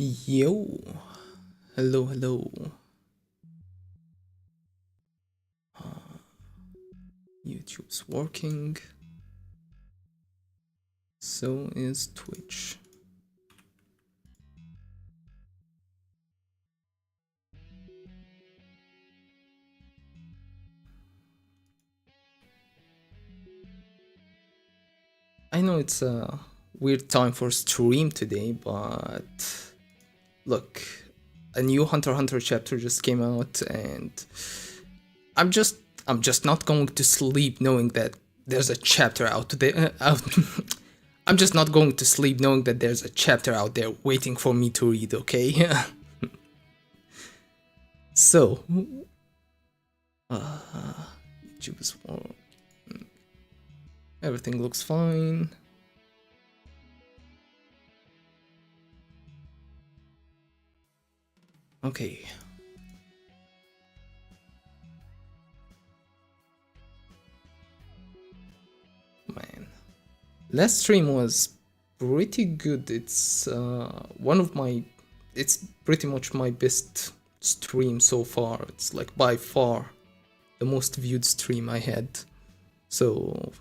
Yo, hello. YouTube's working. So is Twitch. I know it's a weird time for stream today, but look, a new Hunter x Hunter chapter just came out, and I'm just not going to sleep knowing that there's a chapter out there. I'm just not going to sleep knowing that there's a chapter out there waiting for me to read. Okay. So, YouTube is everything looks fine. Okay. Man, last stream was pretty good. It's it's pretty much my best stream so far. It's like by far the most viewed stream I had. So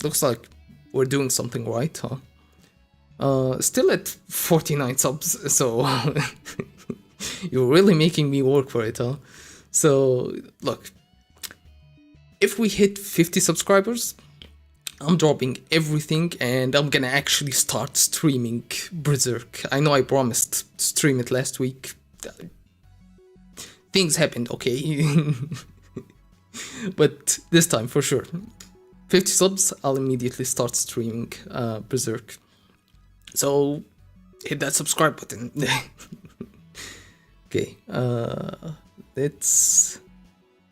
looks like we're doing something right, huh? Still at 49 subs, so you're really making me work for it, huh? So look, if we hit 50 subscribers, I'm dropping everything and I'm gonna actually start streaming Berserk. I know I promised to stream it last week. Things happened, okay? But this time for sure. 50 subs, I'll immediately start streaming Berserk. So hit that subscribe button. Okay, let's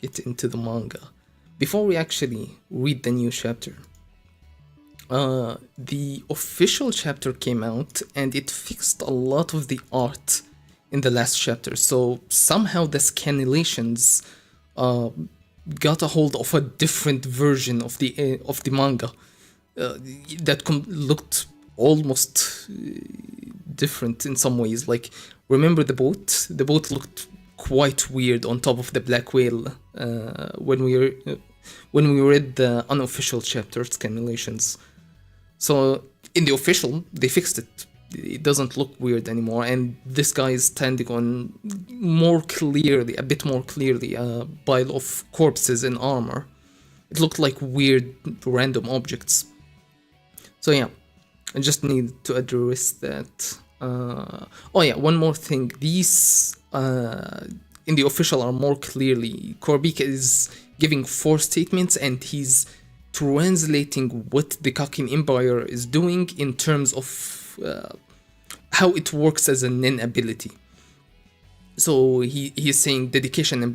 get into the manga. Before we actually read the new chapter, the official chapter came out and it fixed a lot of the art in the last chapter. So somehow the scanlations got a hold of a different version of the manga that looked almost different in some ways. Like, remember the boat? The boat looked quite weird on top of the black whale when we read the unofficial chapter scanlations. So in the official, they fixed it. It doesn't look weird anymore, and this guy is standing on a bit more clearly, a pile of corpses and armor. It looked like weird random objects. So yeah, I just need to address that. Oh yeah, one more thing. These in the official are more clearly. KURAPIKA is giving 4 statements and he's translating what the Kakin Empire is doing in terms of how it works as a nin ability. So he's saying dedication and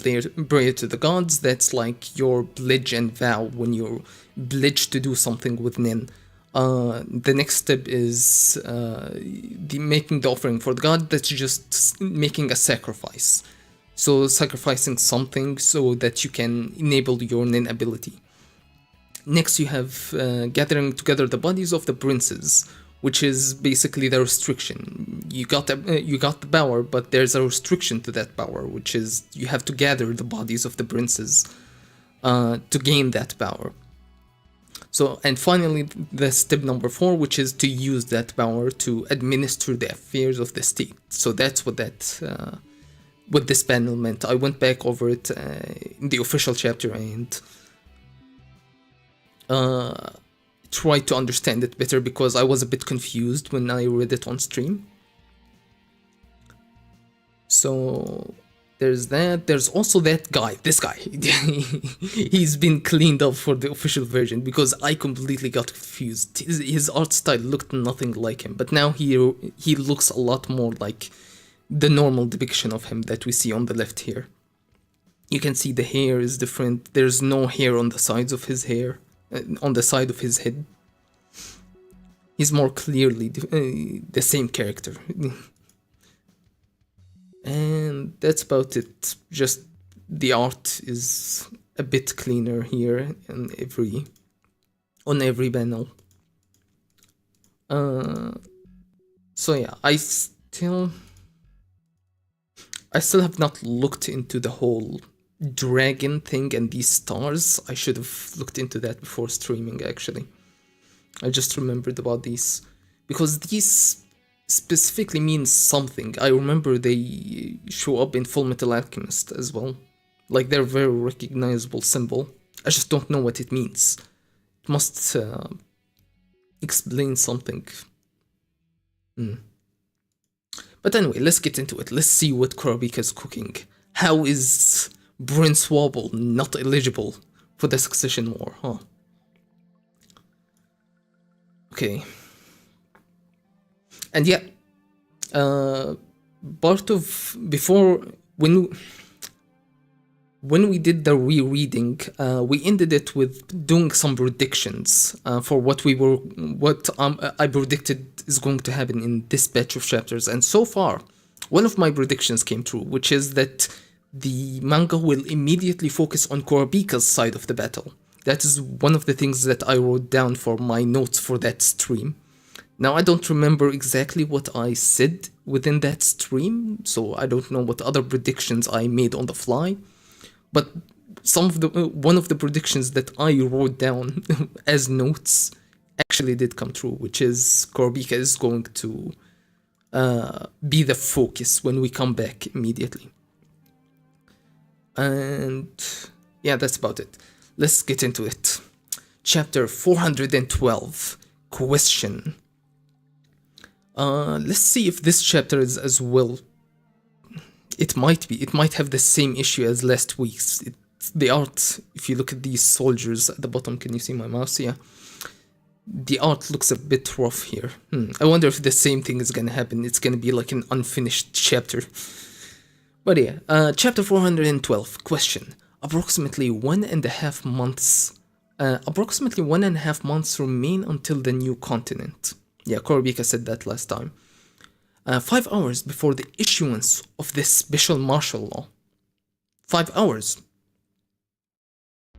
prayer to the gods. That's like your pledge and vow when you're pledged to do something with nin. The next step is making the offering for the god. That's just making a sacrifice. So sacrificing something so that you can enable your nin ability. Next you have gathering together the bodies of the princes, which is basically the restriction. You got the power, but there's a restriction to that power, which is you have to gather the bodies of the princes to gain that power. So, and finally, the step number 4, which is to use that power to administer the affairs of the state. So that's what what this panel meant. I went back over it in the official chapter and tried to understand it better because I was a bit confused when I read it on stream. So there's that. There's also that guy, this guy. He's been cleaned up for the official version because I completely got confused. His art style looked nothing like him, but now he looks a lot more like the normal depiction of him that we see on the left here. You can see the hair is different. There's no hair on the sides of his hair, on the side of his head. He's more clearly the same character. And that's about it. Just the art is a bit cleaner here on every panel. So yeah, I still I still have not looked into the whole dragon thing and these stars. I should have looked into that before streaming, actually. I just remembered about these because these specifically means something. I remember they show up in Full Metal Alchemist as well. Like, they're a very recognizable symbol. I just don't know what it means. It must explain something. But anyway, let's get into it. Let's see what KURAPIKA is cooking. How is Prince Wobble not eligible for the Succession War, huh? Okay. And yeah, part of before when we did the rereading, we ended it with doing some predictions for what I predicted is going to happen in this batch of chapters. And so far, one of my predictions came true, which is that the manga will immediately focus on KURAPIKA's side of the battle. That is one of the things that I wrote down for my notes for that stream. Now, I don't remember exactly what I said within that stream, so I don't know what other predictions I made on the fly. But one of the predictions that I wrote down as notes actually did come true, which is KURAPIKA is going to be the focus when we come back immediately. And yeah, that's about it. Let's get into it. Chapter 412, Question. Let's see if this chapter is as well. It might be. It might have the same issue as last week's. The art, if you look at these soldiers at the bottom, can you see my mouse? Yeah. The art looks a bit rough here. I wonder if the same thing is gonna happen. It's gonna be like an unfinished chapter. But yeah, chapter 412, Question. Approximately 1.5 months remain until the new continent. Yeah, KURAPIKA said that last time. 5 hours before the issuance of this special martial law. 5 hours.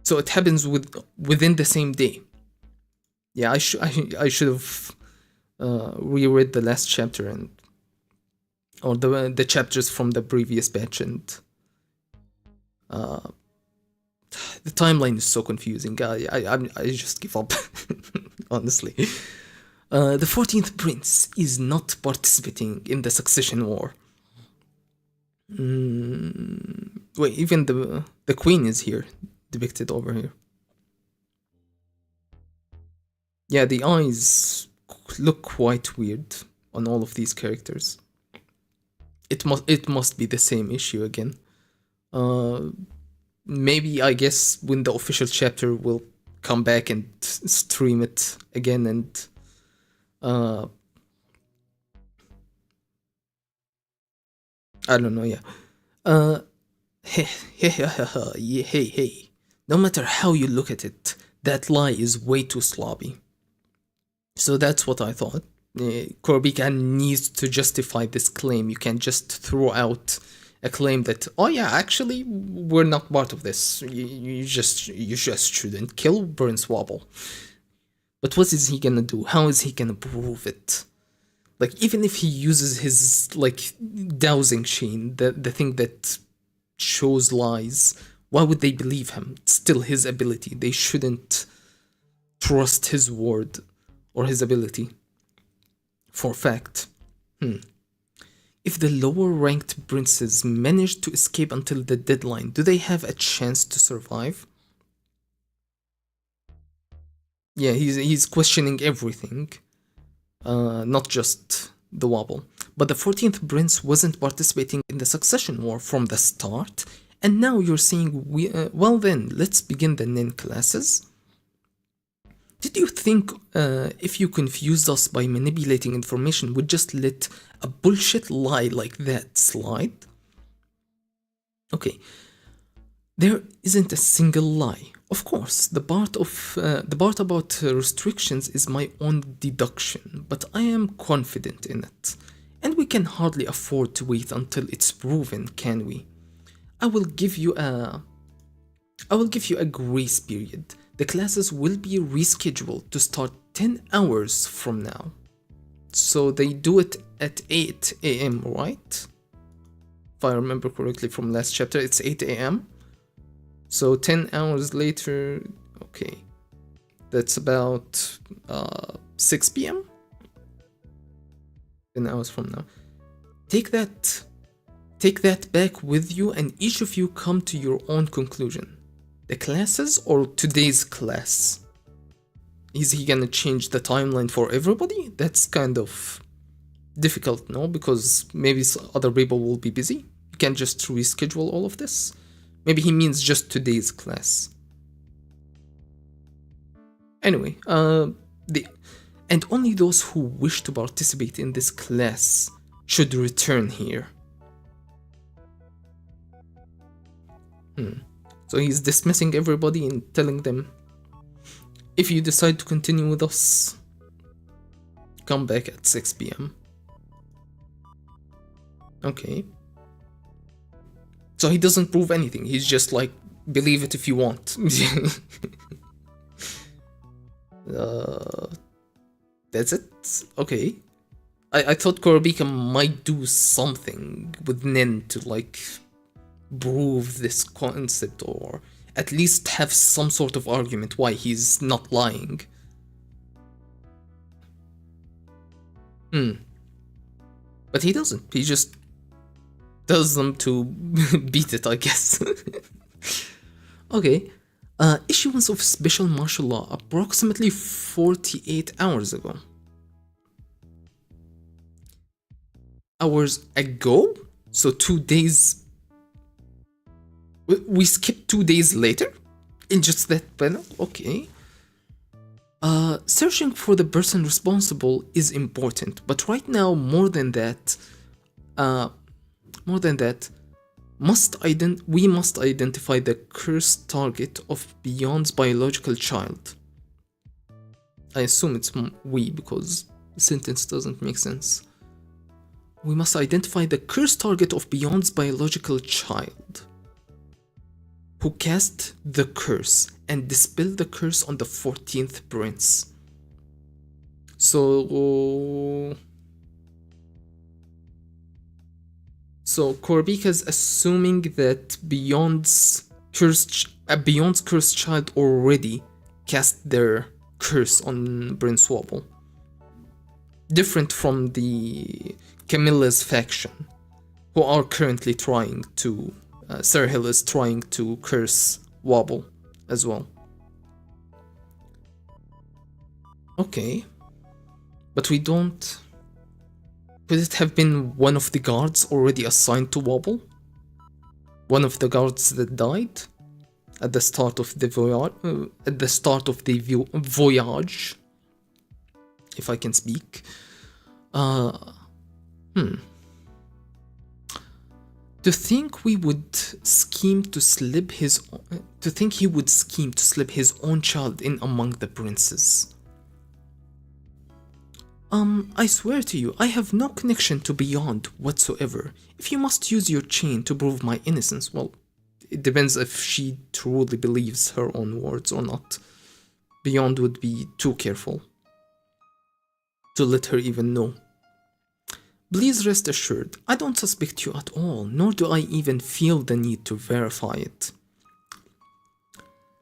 So it happens within the same day. Yeah, I should have reread the last chapter or the chapters from the previous batch, and the timeline is so confusing. I just give up, honestly. The 14th Prince is not participating in the Succession War. Wait, even the Queen is here, depicted over here. Yeah, the eyes look quite weird on all of these characters. It must be the same issue again. Maybe, I guess, when the official chapter will come back and stream it again, and I don't know, yeah. Hey. No matter how you look at it, that lie is way too sloppy. So that's what I thought. KURAPIKA needs to justify this claim. You can't just throw out a claim that, oh yeah, actually, we're not part of this. You just shouldn't kill Prince Wobble. But what is he gonna do? How is he gonna prove it? Like, even if he uses his, like, dowsing sheen, the thing that shows lies, why would they believe him? It's still his ability. They shouldn't trust his word or his ability for fact. If the lower ranked princes manage to escape until the deadline, do they have a chance to survive? Yeah, he's questioning everything, not just the Wobble. But the 14th prince wasn't participating in the Succession War from the start, and now you're saying, well then, let's begin the Nin classes? Did you think if you confused us by manipulating information, we'd just let a bullshit lie like that slide? Okay, there isn't a single lie. Of course, the part about restrictions is my own deduction, but I am confident in it. And we can hardly afford to wait until it's proven, can we? I will give you a grace period. The classes will be rescheduled to start 10 hours from now. So they do it at 8 AM, right? If I remember correctly from last chapter. It's 8 a.m. So 10 hours later, okay. That's about 6 p.m. 10 hours from now. Take that back with you, and each of you come to your own conclusion. The classes or today's class? Is he gonna change the timeline for everybody? That's kind of difficult, no? Because maybe other people will be busy. You can't just reschedule all of this. Maybe he means just today's class. Anyway, and only those who wish to participate in this class should return here. So he's dismissing everybody and telling them, if you decide to continue with us, come back at 6 p.m. Okay. So he doesn't prove anything. He's just like, believe it if you want. That's it? Okay. I thought KURAPIKA might do something with Nen to like prove this concept, or at least have some sort of argument why he's not lying. But he doesn't. He just tells them to beat it, I guess. Okay. Issuance of special martial law approximately 48 hours ago. Hours ago? So 2 days. We skipped 2 days later? In just that panel? Okay. Searching for the person responsible is important, but right now, more than that, we must identify the cursed target of Beyond's biological child. I assume it's we, because the sentence doesn't make sense. We must identify the cursed target of Beyond's biological child, who cast the curse and dispel the curse on the 14th prince. So KURAPIKA is assuming that Beyond's cursed child already cast their curse on Prince Wobble. Different from the Camilla's faction, who are currently trying to Serhill is trying to curse Wobble as well. Okay. But we don't... Could it have been one of the guards already assigned to Wobble? One of the guards that died at the start of the voyage, if I can speak. To think he would scheme to slip his own child in among the princes. I swear to you, I have no connection to Beyond whatsoever. If you must use your chain to prove my innocence, well, it depends if she truly believes her own words or not. Beyond would be too careful to let her even know. Please rest assured, I don't suspect you at all, nor do I even feel the need to verify it.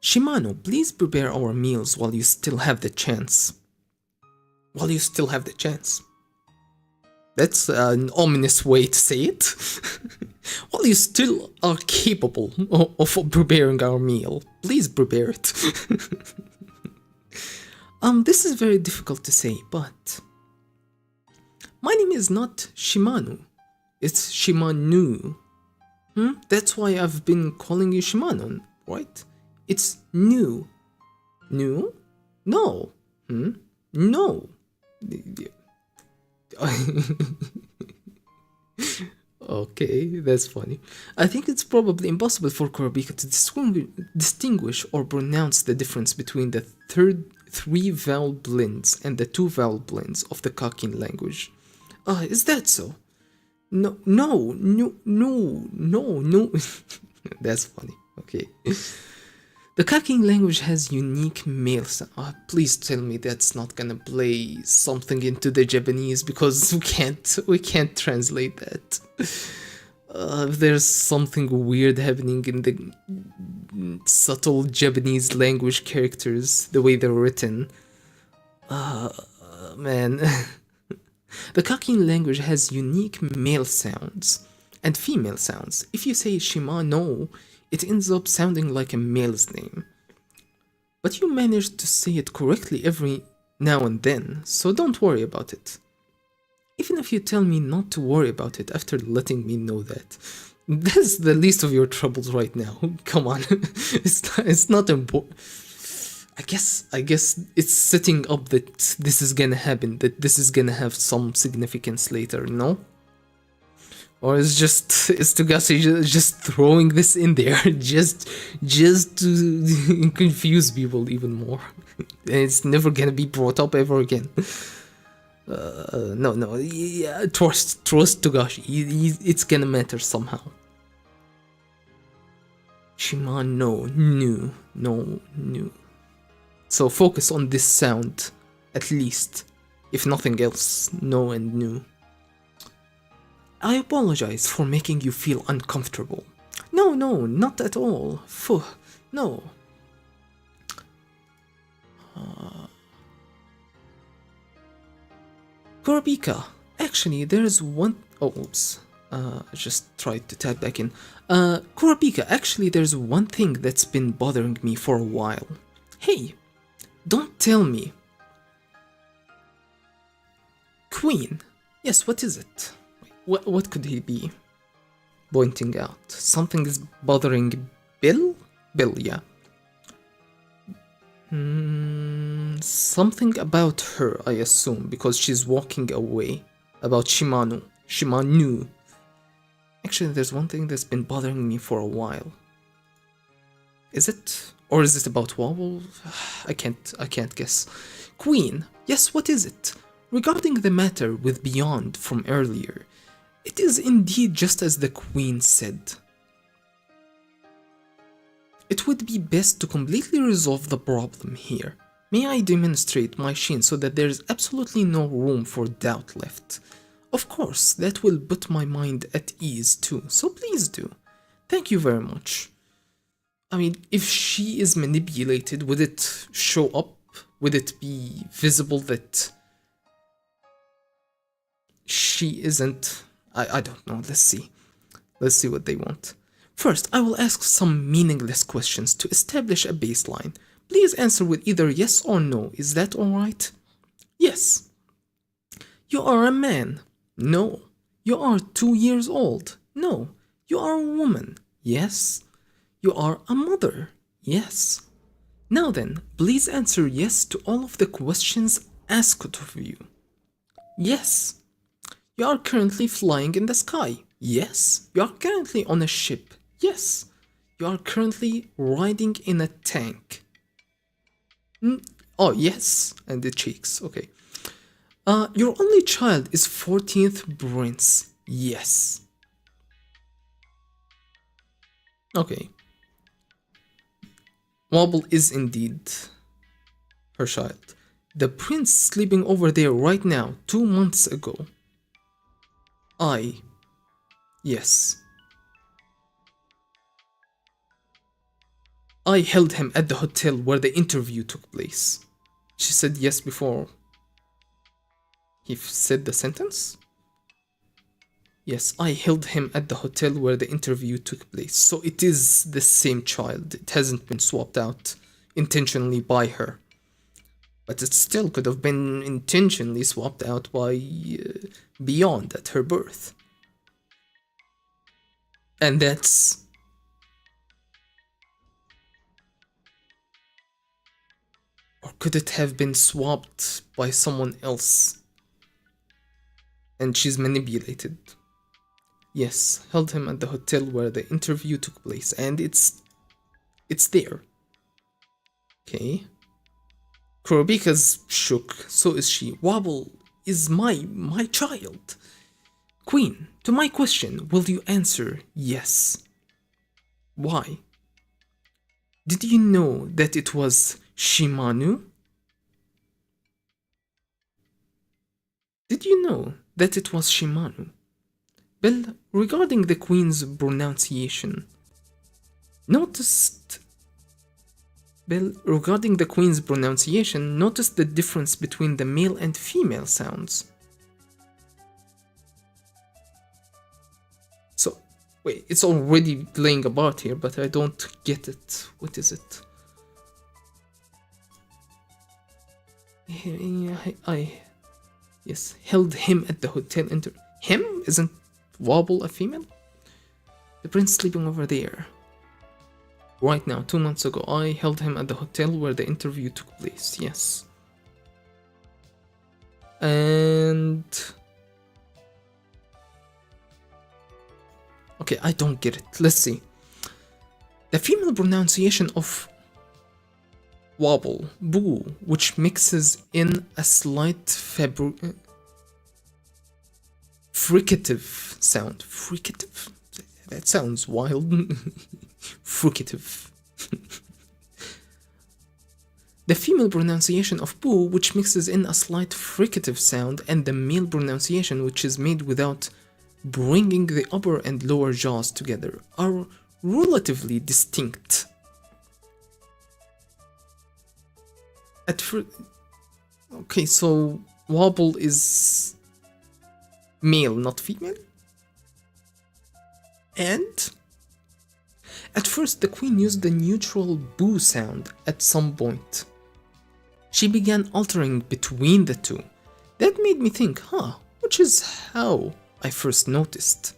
Shimano, please prepare our meals while you still have the chance. While you still have the chance. That's an ominous way to say it. While you still are capable of preparing our meal, please prepare it. This is very difficult to say, but... My name is not Shimano, it's Shimanu. That's why I've been calling you Shimano, right? It's new. New? No. No. Okay, that's funny. I think it's probably impossible for KURAPIKA to distinguish or pronounce the difference between the three vowel blends and the 2 vowel blends of the Kakin language. Is that so? No. That's funny. Okay. The Kakin language has unique male sound. Please tell me that's not gonna play something into the Japanese, because we can't translate that. If there's something weird happening in the subtle Japanese language characters, the way they're written. Man. The Kakin language has unique male sounds and female sounds. If you say Shimano, it ends up sounding like a male's name. But you manage to say it correctly every now and then, so don't worry about it. Even if you tell me not to worry about it after letting me know that. That's the least of your troubles right now. Come on. It's not important. I guess it's setting up that this is gonna happen, that this is gonna have some significance later, no? Or is Togashi just throwing this in there just to confuse people even more. And it's never gonna be brought up ever again. No, yeah, trust Togashi. It's gonna matter somehow. Shimano, no. So focus on this sound, at least, if nothing else, no and nu. I apologize for making you feel uncomfortable. No, not at all. Phew, no. Kurapika, actually there's one... Oh, oops. I just tried to type back in. Kurapika, actually there's one thing that's been bothering me for a while. Hey, don't tell me. Queen. Yes, what is it? What could he be pointing out? Something is bothering Bill? Bill, yeah. Something about her, I assume, because she's walking away. About Shimano. Actually, there's one thing that's been bothering me for a while. Is it? Or is it about Wobble? I can't guess. Queen, yes, what is it? Regarding the matter with Beyond from earlier, it is indeed just as the Queen said. It would be best to completely resolve the problem here. May I demonstrate my shin so that there is absolutely no room for doubt left? Of course, that will put my mind at ease too, so please do. Thank you very much. I mean, if she is manipulated, would it show up? Would it be visible that she isn't? I don't know, let's see. Let's see what they want. First, I will ask some meaningless questions to establish a baseline. Please answer with either yes or no, is that alright? Yes. You are a man. No. You are 2 years old. No. You are a woman. Yes. You are a mother. Yes. Now then, please answer yes to all of the questions asked of you. Yes. You are currently flying in the sky. Yes. You are currently on a ship. Yes. You are currently riding in a tank. Oh, yes. And the cheeks. Okay. Your only child is 14th Prince. Yes. Okay. Wobble is indeed her child. The prince sleeping over there right now, 2 months ago. Yes. I held him at the hotel where the interview took place. She said yes before he said the sentence? Yes, I held him at the hotel where the interview took place. So it is the same child. It hasn't been swapped out intentionally by her. But it still could have been intentionally swapped out by Beyond at her birth. And that's... Or could it have been swapped by someone else? And she's manipulated. Yes, held him at the hotel where the interview took place, and it's there. Okay. Kurapika's shook, so is she. Wobble is my child. Queen, to my question, will you answer yes? Why? Did you know that it was Shimano? Did you know that it was Shimano? Bill, regarding the Queen's pronunciation, noticed notice the difference between the male and female sounds. So, wait, it's already playing about here, but I don't get it. What is it? Yes, held him at the hotel. Him? Isn't Wobble a female? The prince sleeping over there. Right now, 2 months ago, I held him at the hotel where the interview took place. Yes. And... okay, I don't get it. Let's see. The female pronunciation of Wobble, Boo, which mixes in a slight fricative sound. Fricative? That sounds wild. Fricative. The female pronunciation of Boo, which mixes in a slight fricative sound, and the male pronunciation, which is made without bringing the upper and lower jaws together, are relatively distinct. At first, okay, so Wobble is male, not female? And at first, the Queen used the neutral Boo sound at some point. She began altering between the two. That made me think, which is how I first noticed.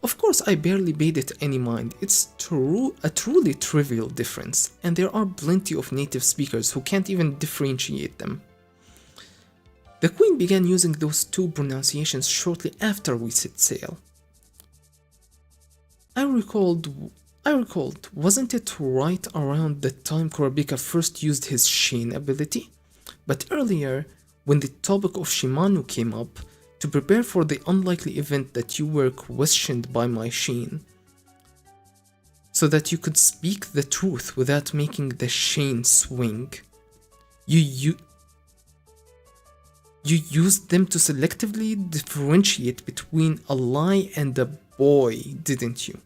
Of course, I barely paid it any mind. It's a truly trivial difference, and there are plenty of native speakers who can't even differentiate them. The Queen began using those two pronunciations shortly after we set sail. I recalled, wasn't it right around the time KURAPIKA first used his Shane ability? But earlier, when the topic of Shimano came up, to prepare for the unlikely event that you were questioned by my Shane, so that you could speak the truth without making the Shane swing. You used them to selectively differentiate between a lie and a boy, didn't you?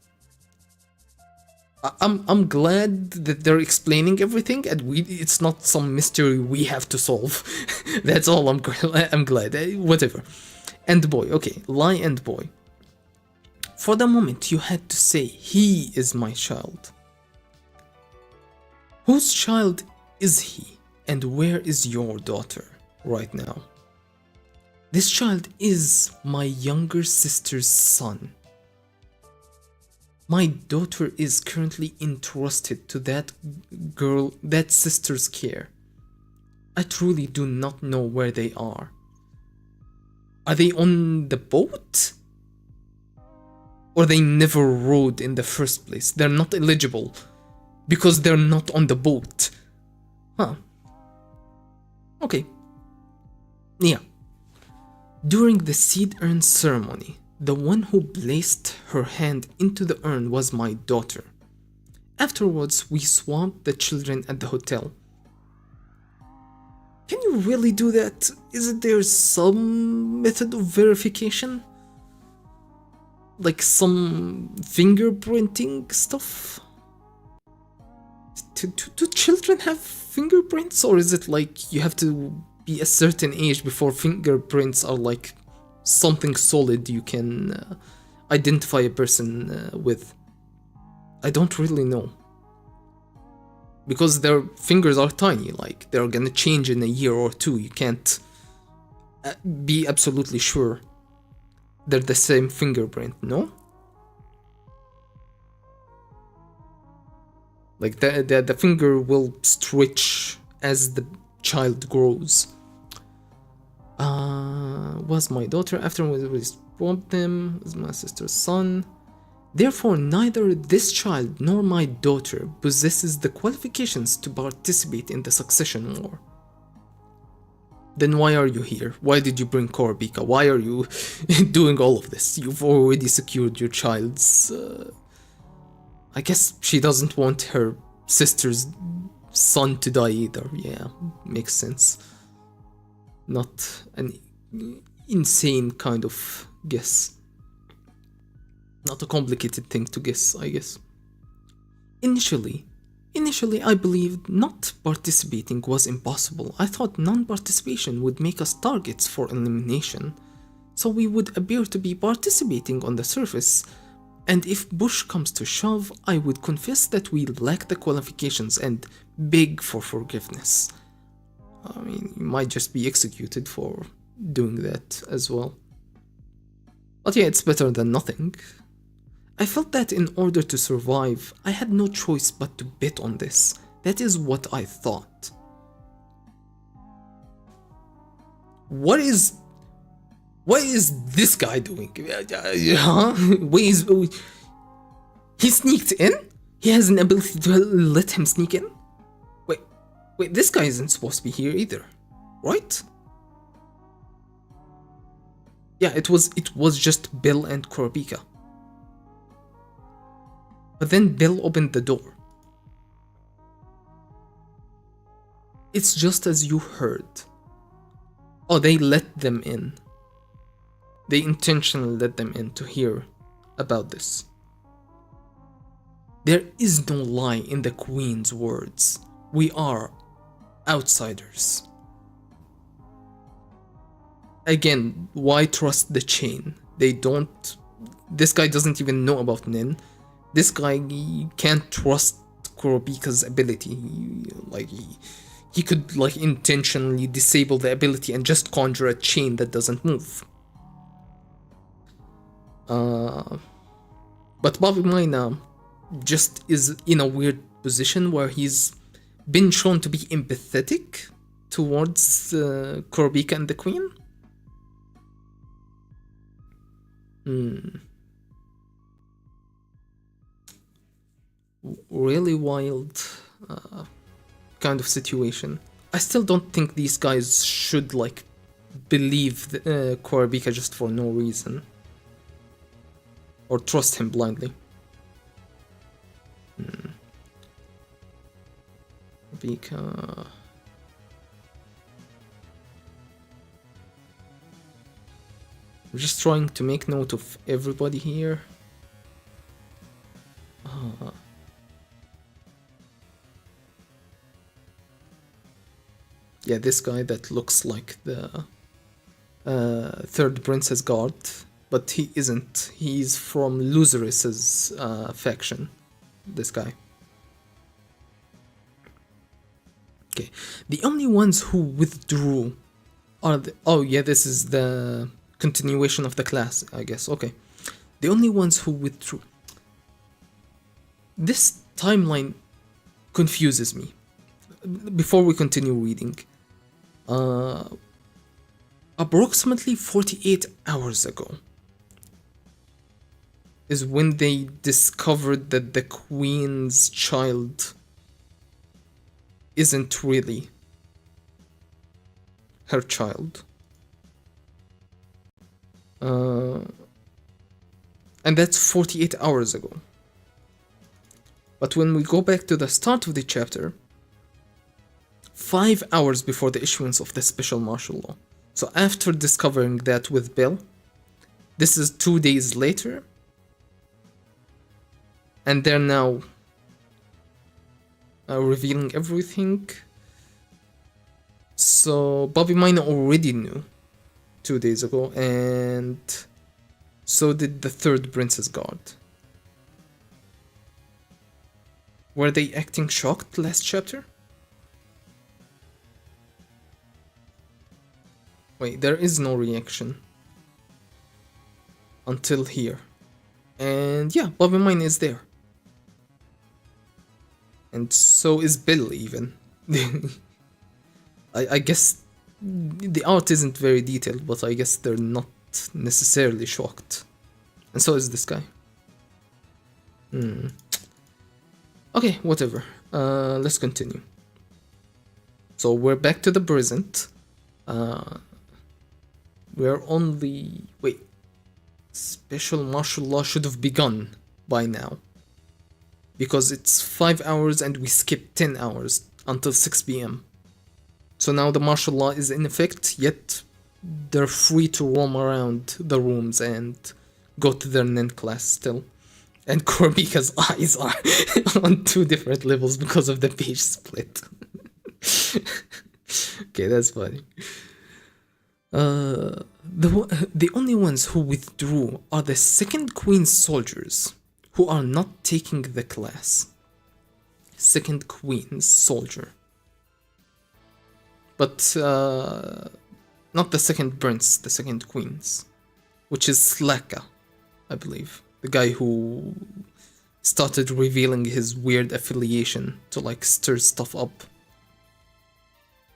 I'm glad that they're explaining everything, and it's not some mystery we have to solve. That's all. I'm glad. Whatever. And boy, okay, lie and boy. For the moment, you had to say, he is my child. Whose child is he, and where is your daughter right now? This child is my younger sister's son. My daughter is currently entrusted to that sister's care. I truly do not know where they are. Are they on the boat? Or they never rode in the first place? They're not eligible because they're not on the boat. Okay. Yeah. During the seed urn ceremony, the one who placed her hand into the urn was my daughter. Afterwards, we swamped the children at the hotel. Can you really do that? Isn't there some method of verification? Like some fingerprinting stuff? Do children have fingerprints? Or is it like you have to be a certain age before fingerprints are like something solid you can identify a person with? I don't really know. Because their fingers are tiny, like they're gonna change in a year or two. You can't be absolutely sure they're the same fingerprint, no? Like the finger will stretch as the child grows. Was my daughter after we swamped them, was my sister's son. Therefore, neither this child nor my daughter possesses the qualifications to participate in the succession war. Then why are you here? Why did you bring KURAPIKA? Why are you doing all of this? You've already secured your child's... I guess she doesn't want her sister's son to die either. Yeah, makes sense. Not an insane kind of guess. Not a complicated thing to guess, I guess. Initially, I believed not participating was impossible. I thought non-participation would make us targets for elimination, so we would appear to be participating on the surface, and if push comes to shove, I would confess that we lack the qualifications and beg for forgiveness. I mean, you might just be executed for doing that as well. But yeah, it's better than nothing. I felt that in order to survive, I had no choice but to bet on this. That is what I thought. What is this guy doing? Huh? He sneaked in? He has an ability to let him sneak in? Wait, this guy isn't supposed to be here either, right? Yeah, it was just Bill and KURAPIKA. But then Bill opened the door. It's just as you heard. Oh, they let them in. They intentionally let them in to hear about this. There is no lie in the Queen's words. We are outsiders. Again, why trust the chain? This guy doesn't even know about Nin. This guy can't trust KURAPIKA's ability. He could intentionally disable the ability and just conjure a chain that doesn't move. But Bobby Mine just is in a weird position where he's been shown to be empathetic towards KURAPIKA and the Queen. Really wild kind of situation. I still don't think these guys should believe KURAPIKA just for no reason. Or trust him blindly. KURAPIKA. I'm just trying to make note of everybody here. Yeah, this guy that looks like the third princess guard, but he isn't. He's from Lucerys's faction. This guy. Okay, the only ones who withdrew are the. Oh yeah, this is the continuation of the class, I guess. Okay, the only ones who withdrew. This timeline confuses me. Before we continue reading, approximately 48 hours ago is when they discovered that the Queen's child isn't really her child. And that's 48 hours ago. But when we go back to the start of the chapter, 5 hours before the issuance of the special martial law. So after discovering that with Bill, this is 2 days later, and they're now revealing everything. So Bobby Mine already knew 2 days ago, and so did the third Princess Guard. Were they acting shocked last chapter? Wait, there is no reaction until here. And yeah, Bobby Mine is there. And so is Bill even. I guess the art isn't very detailed, but I guess they're not necessarily shocked. And so is this guy. Okay, whatever. Let's continue. So we're back to the present. We're only... Wait. Special martial law should have begun by now. Because it's 5 hours and we skipped 10 hours until 6 PM. So now the martial law is in effect, yet they're free to roam around the rooms and go to their nin class still. And KURAPIKA's eyes are on 2 different levels because of the page split. Okay, that's funny. The only ones who withdrew are the second queen's soldiers, who are not taking the class. Second queen's soldier. But not the second prince, the second queen's, which is Slaka, I believe. The guy who started revealing his weird affiliation to like stir stuff up.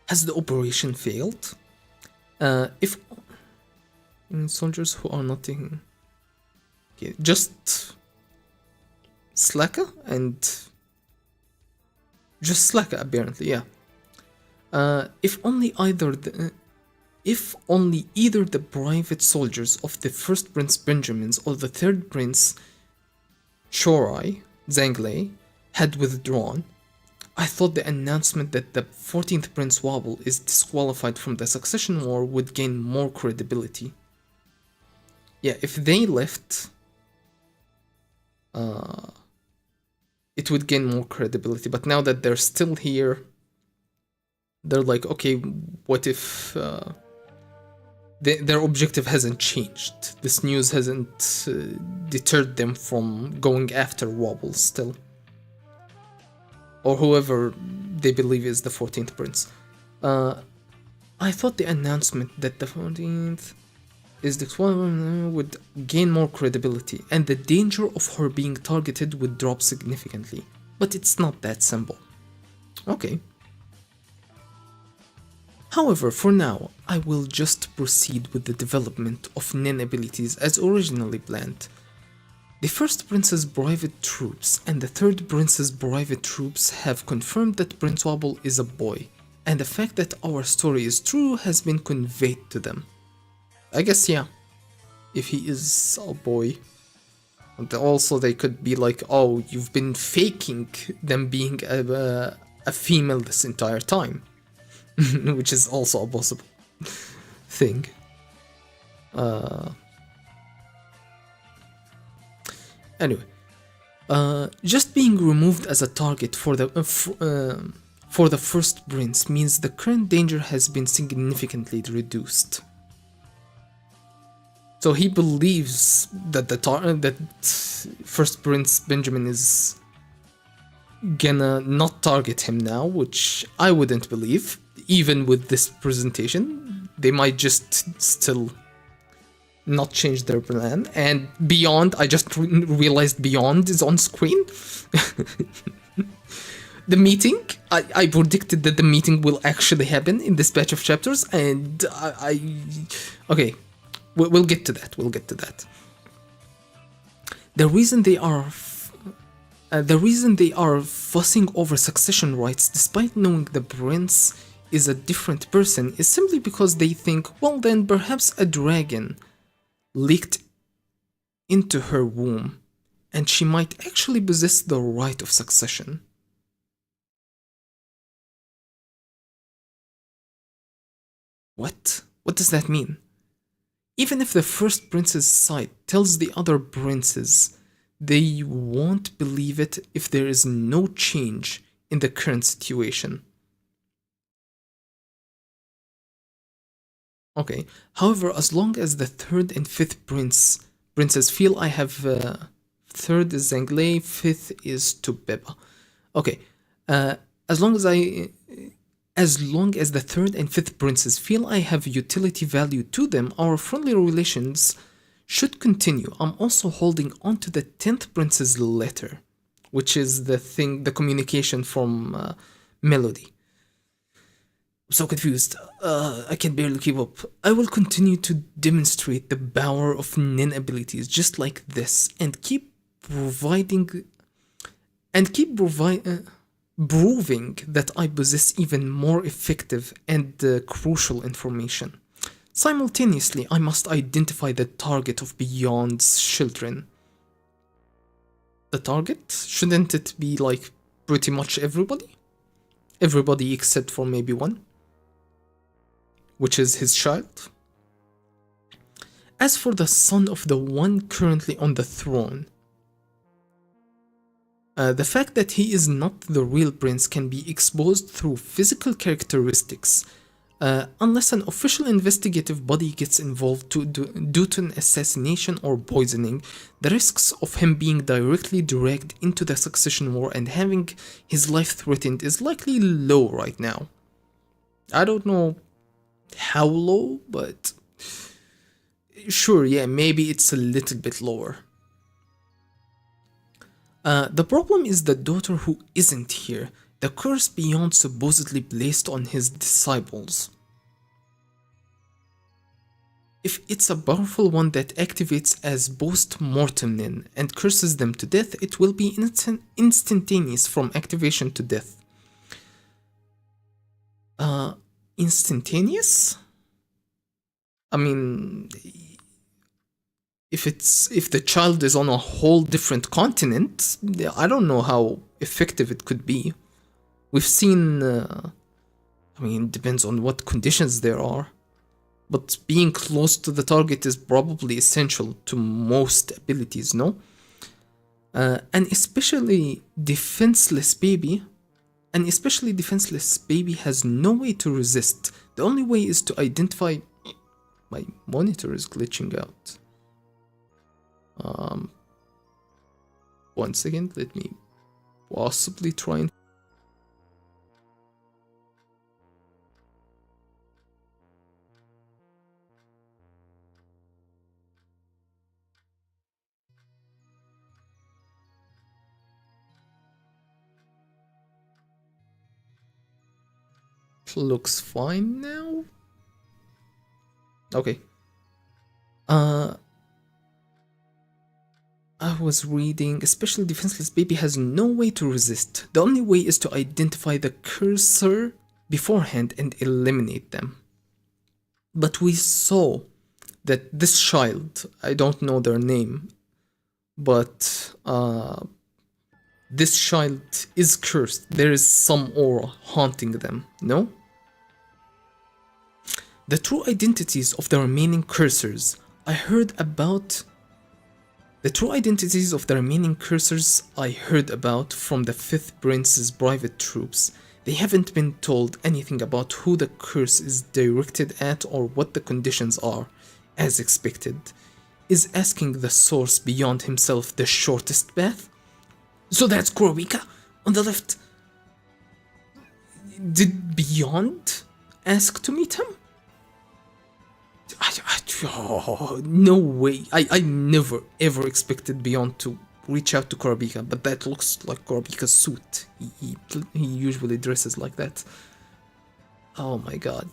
Has the operation failed? If soldiers who are not taking, okay, just Slaka and just Slaka apparently, yeah. If only either the private soldiers of the first Prince Benjamin's or the third Prince Shorai Zanglei had withdrawn, I thought the announcement that the 14th Prince Wobble is disqualified from the succession war would gain more credibility. Yeah, if they left, it would gain more credibility, but now that they're still here, they're like, okay, what if their objective hasn't changed? This news hasn't deterred them from going after Wobble still. Or whoever they believe is the 14th prince. I thought the announcement that the 14th is the 12th would gain more credibility, and the danger of her being targeted would drop significantly. But it's not that simple. Okay. However, for now, I will just proceed with the development of Nin abilities as originally planned. The first prince's private troops and the third prince's private troops have confirmed that Prince Wobble is a boy, and the fact that our story is true has been conveyed to them. I guess, yeah, if he is a boy. And also they could be like, oh, you've been faking them being a female this entire time. Which is also a possible thing. Anyway, just being removed as a target for the first prince means the current danger has been significantly reduced. So he believes that that first Prince Benjamin is gonna not target him now, which I wouldn't believe. Even with this presentation, they might just still not change their plan. And Beyond, I just realized Beyond is on screen. The meeting, I predicted that the meeting will actually happen in this batch of chapters, and okay, we'll get to that. We'll get to that. The reason they are fussing over succession rights, despite knowing the prince is a different person, is simply because they think, well, then perhaps a dragon leaked into her womb, and she might actually possess the right of succession. What? What does that mean? Even if the first prince's side tells the other princes, they won't believe it if there is no change in the current situation. Okay, however, as long as the third and fifth princes feel I have... third is Zanglei, fifth is Tubeba. Okay, as long as the third and fifth princes feel I have utility value to them, our friendly relations should continue. I'm also holding on to the 10th prince's letter, which is the communication from Melody. I'm so confused. I can barely keep up. I will continue to demonstrate the power of Nin abilities just like this, and keep proving that I possess even more effective and crucial information. Simultaneously, I must identify the target of Beyond's children. The target? Shouldn't it be like pretty much everybody? Everybody except for maybe one, which is his child. As for the son of the one currently on the throne, the fact that he is not the real prince can be exposed through physical characteristics, unless an official investigative body gets involved due to an assassination or poisoning. The risks of him being directly dragged into the succession war and having his life threatened is likely low right now. I don't know how low, but sure, yeah, maybe it's a little bit lower. The problem is the daughter who isn't here, the curse beyond supposedly placed on his disciples. If it's a powerful one that activates as post-mortem and curses them to death, it will be instantaneous from activation to death. Instantaneous? I mean, if the child is on a whole different continent, I don't know how effective it could be. We've seen, I mean, it depends on what conditions there are, but being close to the target is probably essential to most abilities, no? An especially defenseless baby has no way to resist. The only way is to identify... My monitor is glitching out. One second, let me possibly try and... Looks fine now. Okay. I was reading, a special defenseless baby has no way to resist. The only way is to identify the cursor beforehand and eliminate them. But we saw that this child, I don't know their name, but this child is cursed. There is some aura haunting them, no? The true identities of the remaining cursors I heard about from the 5th Prince's private troops. They haven't been told anything about who the curse is directed at or what the conditions are, as expected. Is asking the source beyond himself the shortest path? So that's KURAPIKA on the left. Did Beyond ask to meet him? No way. I never ever expected Beyond to reach out to KURAPIKA, but that looks like KURAPIKA's suit. He usually dresses like that. Oh my god.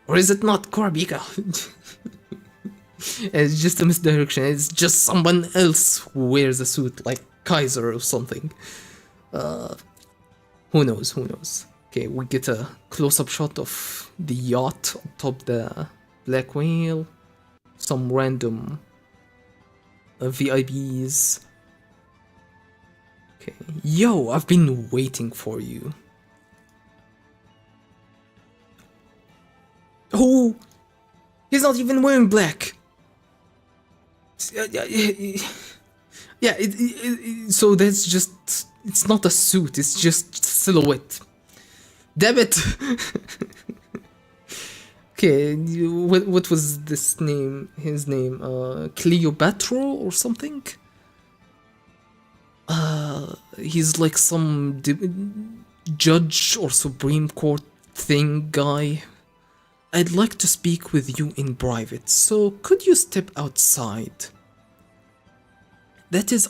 Or is it not KURAPIKA? It's just a misdirection. It's just someone else who wears a suit, like Kaiser or something. Who knows, who knows. Okay, we get a close-up shot of the yacht on top the Black Whale. Some random VIPs. Okay, yo, I've been waiting for you. Oh, he's not even wearing black. Yeah, so that's just, it's not a suit, it's just silhouette. Damn it! Okay, what was this name? His name, Cleopatra or something? He's like some judge or Supreme Court thing guy. I'd like to speak with you in private, so could you step outside? That is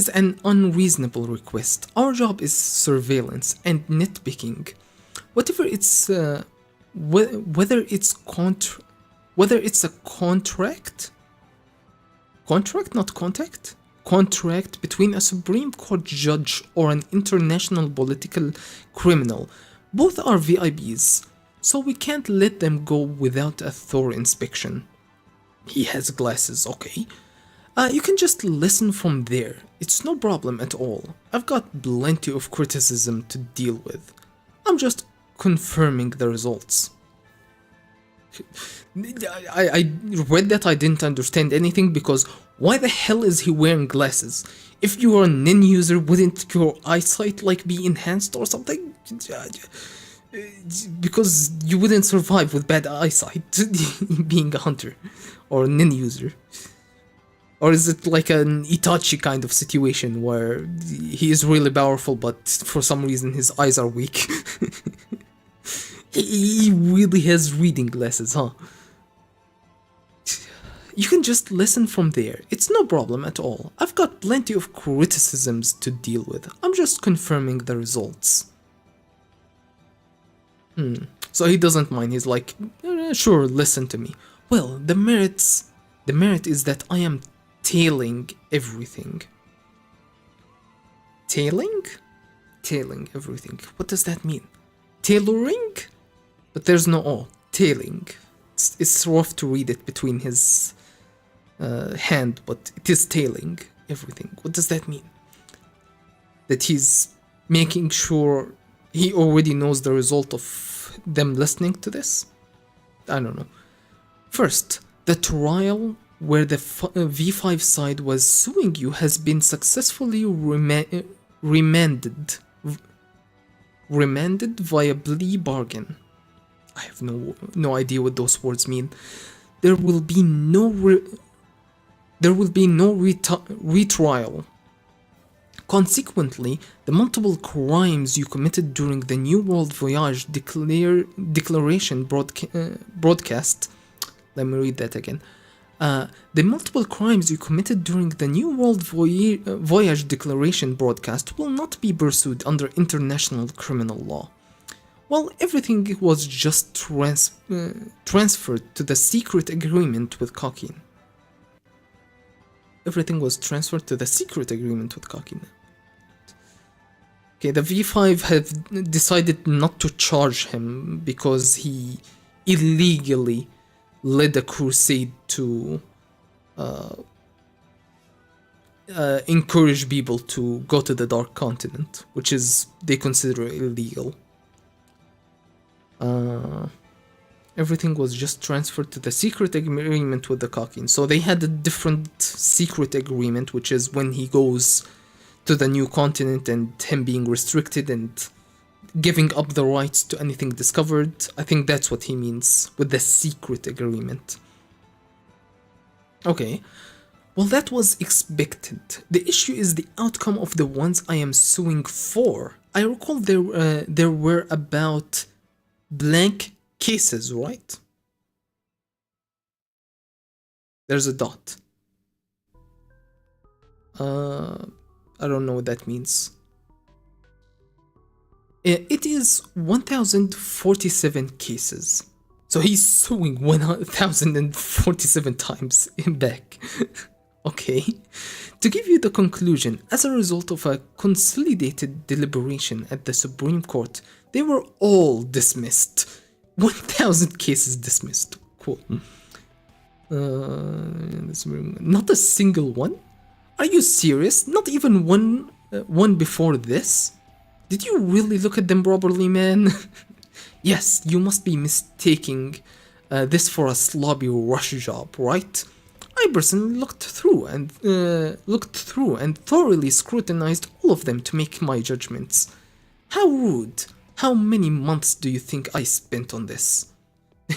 an unreasonable request. Our job is surveillance and nitpicking. Whether it's a contract between a Supreme Court judge or an international political criminal, both are VIPs, so we can't let them go without a thorough inspection. He has glasses, okay. You can just listen from there. It's no problem at all. I've got plenty of criticism to deal with. I'm just confirming the results. I read that, I didn't understand anything, because why the hell is he wearing glasses? If you are a nin user, wouldn't your eyesight like be enhanced or something? Because you wouldn't survive with bad eyesight being a hunter or a nin user. Or is it like an Itachi kind of situation where he is really powerful, but for some reason his eyes are weak? He really has reading glasses, huh? You can just listen from there. It's no problem at all. I've got plenty of criticisms to deal with. I'm just confirming the results. So he doesn't mind. He's like, sure, listen to me. Well, the merit is that I am tailing everything. Tailing? Tailing everything. What does that mean? Tailoring? But there's no O. Tailing. It's rough to read it between his hand, but it is tailing everything. What does that mean? That he's making sure he already knows the result of them listening to this? I don't know. First, the trial where the V5 side was suing you has been successfully remanded via plea bargain. I have no idea what those words mean. There will be no retrial. Consequently, the multiple crimes you committed during the New World Voyage declaration broadcast. Let me read that again. The multiple crimes you committed during the New World Voyage declaration broadcast will not be pursued under international criminal law. Well, everything was just transferred to the secret agreement with Kokin. Everything was transferred to the secret agreement with Kokin. Okay, the V5 have decided not to charge him because he illegally led a crusade to encourage people to go to the Dark Continent, which is they consider illegal. Everything was just transferred to the secret agreement with the Kokin. So they had a different secret agreement, which is when he goes to the new continent and him being restricted and giving up the rights to anything discovered. I think that's what he means with the secret agreement. Okay, well, that was expected. The issue is the outcome of the ones I am suing for. I recall there were about blank cases, right? There's a dot. I don't know what that means. It is 1047 cases. So he's suing 1047 times back. Okay. To give you the conclusion, as a result of a consolidated deliberation at the Supreme Court, they were all dismissed. 1000 cases dismissed. Cool. Not a single one? Are you serious? Not even one before this? Did you really look at them properly, man? Yes, you must be mistaking this for a slobby rush job, right? I personally looked through and thoroughly scrutinized all of them to make my judgments. How rude. How many months do you think I spent on this?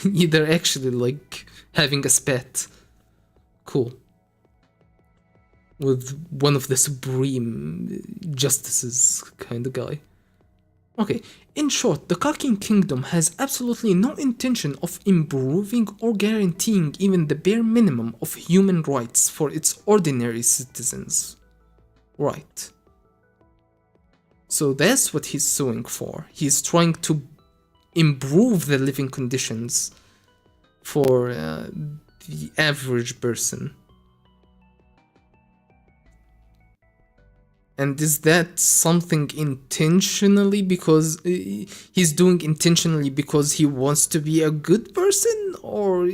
They're actually like having a spat. Cool. With one of the supreme justices kind of guy. Okay, in short, the Kokin Kingdom has absolutely no intention of improving or guaranteeing even the bare minimum of human rights for its ordinary citizens. Right. So that's what he's suing for. He's trying to improve the living conditions for the average person. And is that something intentionally because he's doing intentionally because he wants to be a good person? Or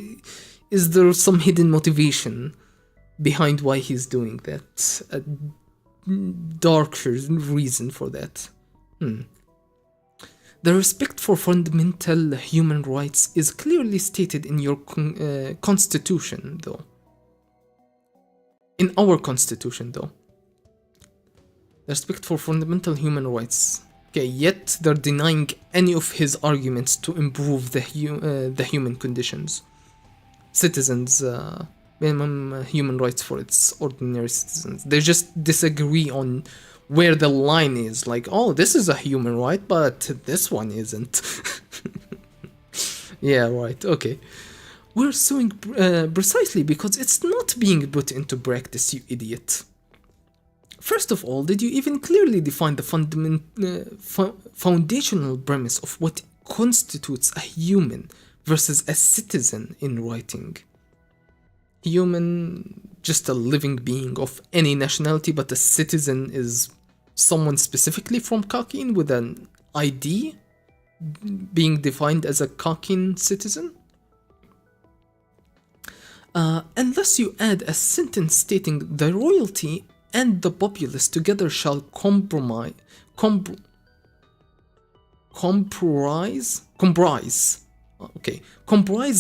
is there some hidden motivation behind why he's doing that? A darker reason for that? The respect for fundamental human rights is clearly stated in your constitution, though. In our constitution, though. The respect for fundamental human rights. Okay, yet they're denying any of his arguments to improve the human conditions. Citizens, minimum human rights for its ordinary citizens. They just disagree on where the line is. Like, oh, this is a human right, but this one isn't. Yeah, right, okay. We're suing precisely because it's not being put into practice, you idiot. First of all, did you even clearly define the foundational premise of what constitutes a human versus a citizen in writing? Human, just a living being of any nationality, but a citizen is someone specifically from Kakin with an ID being defined as a Kakin citizen? Unless you add a sentence stating the royalty and the populace together shall comprise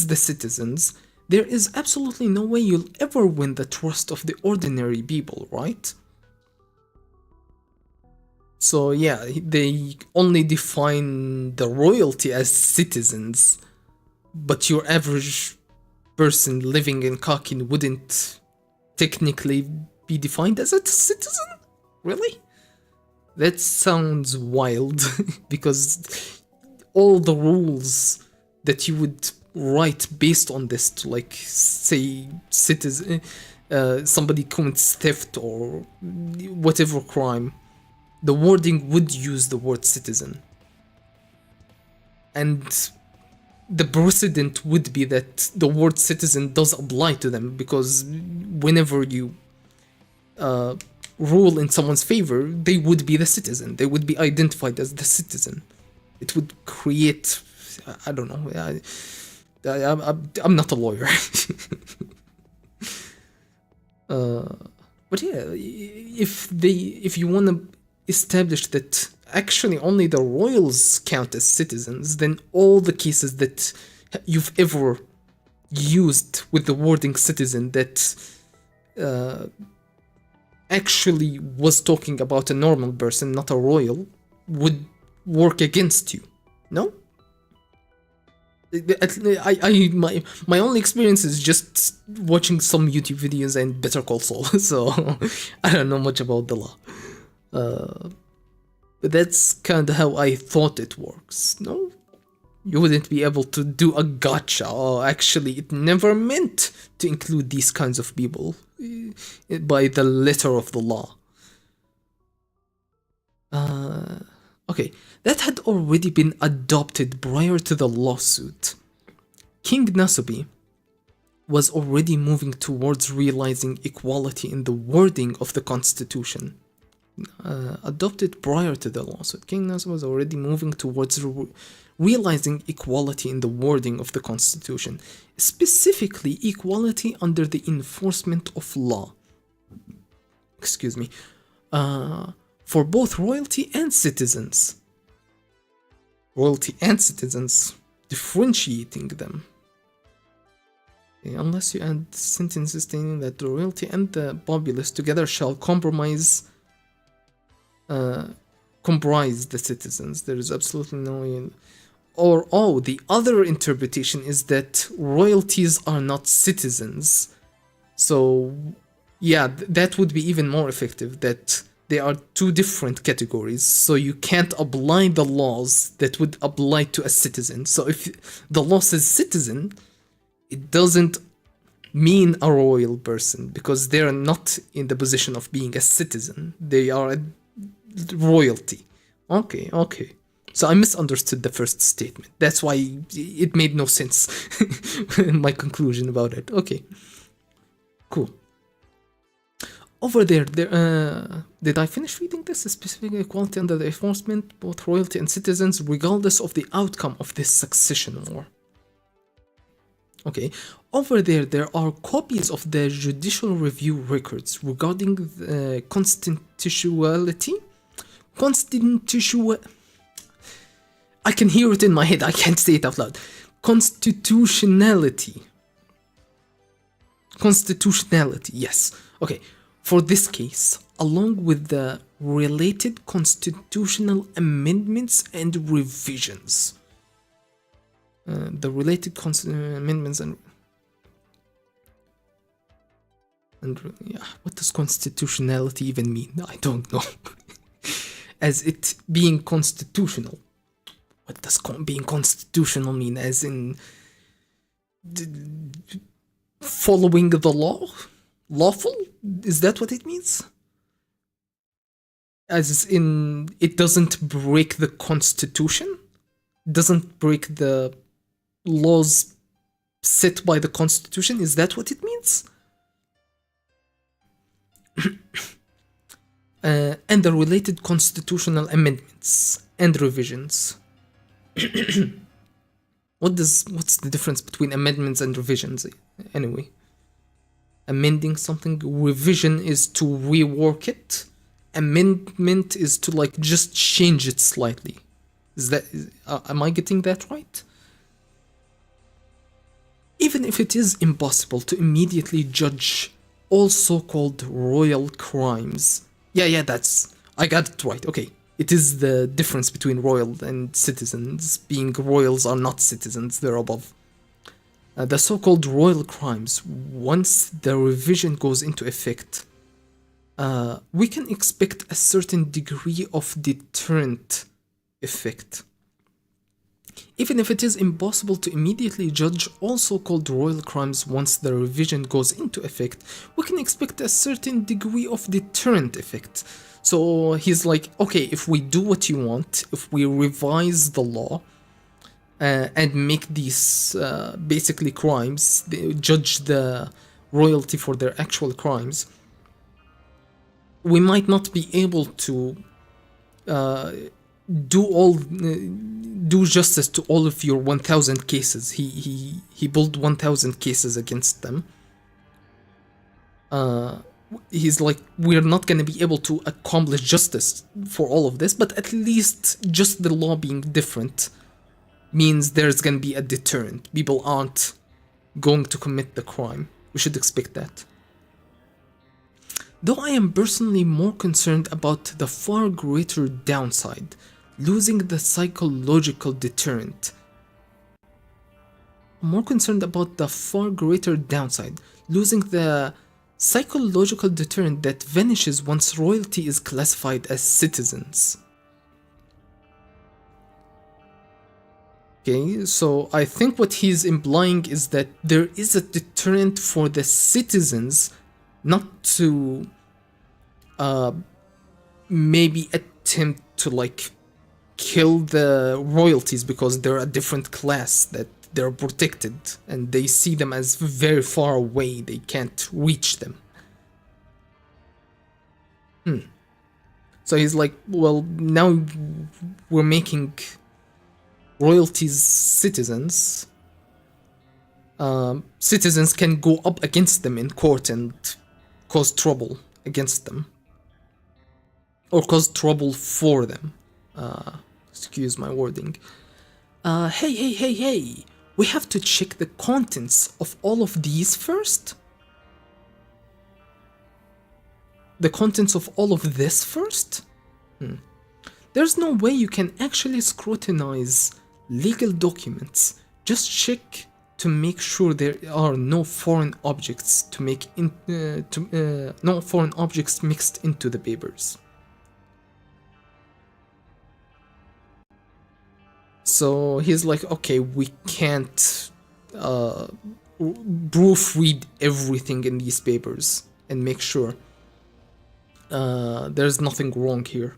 the citizens, there is absolutely no way you'll ever win the trust of the ordinary people, right? So yeah, they only define the royalty as citizens, but your average person living in Kakin wouldn't technically be defined as a citizen? Really? That sounds wild, because all the rules that you would write based on this to, like, say, citizen, somebody commits theft or whatever crime, the wording would use the word citizen. And the precedent would be that the word citizen does apply to them, because whenever you rule in someone's favor, they would be the citizen. They would be identified as the citizen. It would create, I don't know, I'm not a lawyer. But yeah, if you want to establish that actually only the royals count as citizens, then all the cases that you've ever used with the wording citizen that actually was talking about a normal person, not a royal, would work against you. No? My only experience is just watching some YouTube videos and Better Call Saul, so I don't know much about the law. But that's kind of how I thought it works. No? You wouldn't be able to do a gotcha. Oh, actually, it never meant to include these kinds of people by the letter of the law. Okay, that had already been adopted prior to the lawsuit. King Nasubi was already moving towards realizing equality in the wording of the constitution. Adopted prior to the lawsuit. King Nasubi was already moving towards realizing equality in the wording of the constitution, specifically equality under the enforcement of law. Excuse me. For both royalty and citizens. Royalty and citizens, differentiating them. Okay, unless you add sentences stating that the royalty and the populace together shall comprise the citizens. There is absolutely no way. Or, oh, the other interpretation is that royalties are not citizens. So, yeah, that would be even more effective, that they are two different categories, so you can't apply the laws that would apply to a citizen. So if the law says citizen, it doesn't mean a royal person, because they are not in the position of being a citizen. They are a royalty. Okay. So I misunderstood the first statement. That's why it made no sense in my conclusion about it. Okay. Cool. Over there, did I finish reading this? Specific equality under the enforcement, both royalty and citizens, regardless of the outcome of this succession war. Okay, over there are copies of the judicial review records regarding the constitutionality. I can hear it in my head, I can't say it out loud. Constitutionality. Constitutionality, yes. Okay, for this case, along with the related constitutional amendments and revisions. The related amendments and yeah, what does constitutionality even mean? I don't know. As it being constitutional. What does being constitutional mean? As in following the law? Lawful? Is that what it means? As in, it doesn't break the constitution? Doesn't break the laws set by the constitution? Is that what it means? And the related constitutional amendments and revisions. What's the difference between amendments and revisions anyway? Amending something, revision is to rework it, amendment is to like just change it slightly. Am I getting that right? Even if it is impossible to immediately judge all so-called royal crimes. Yeah, I got it right, okay. It is the difference between royal and citizens, being royals are not citizens, they're above. The so-called royal crimes, once the revision goes into effect, we can expect a certain degree of deterrent effect. Even if it is impossible to immediately judge all so-called royal crimes once the revision goes into effect, we can expect a certain degree of deterrent effect. So he's like, okay, if we do what you want, if we revise the law and make these basically crimes, judge the royalty for their actual crimes, we might not be able to do justice to all of your 1,000 cases. He built 1,000 cases against them. He's like, we're not going to be able to accomplish justice for all of this, but at least just the law being different means there's going to be a deterrent. People aren't going to commit the crime. We should expect that. Though I am personally more concerned about the far greater downside, losing the psychological deterrent. I'm more concerned about the far greater downside, losing the psychological deterrent that vanishes once royalty is classified as citizens. Okay, so I think what he's implying is that there is a deterrent for the citizens not to maybe attempt to like kill the royalties because they're a different class, that they're protected and they see them as very far away, they can't reach them. So he's like, well, now we're making royalties citizens. Citizens can go up against them in court and cause trouble against them. Or cause trouble for them. Excuse my wording. Hey. We have to check the contents of all of these first? The contents of all of this first? There's no way you can actually scrutinize legal documents. Just check to make sure there are no foreign objects no foreign objects mixed into the papers. So he's like, okay, we can't proofread everything in these papers and make sure there's nothing wrong here.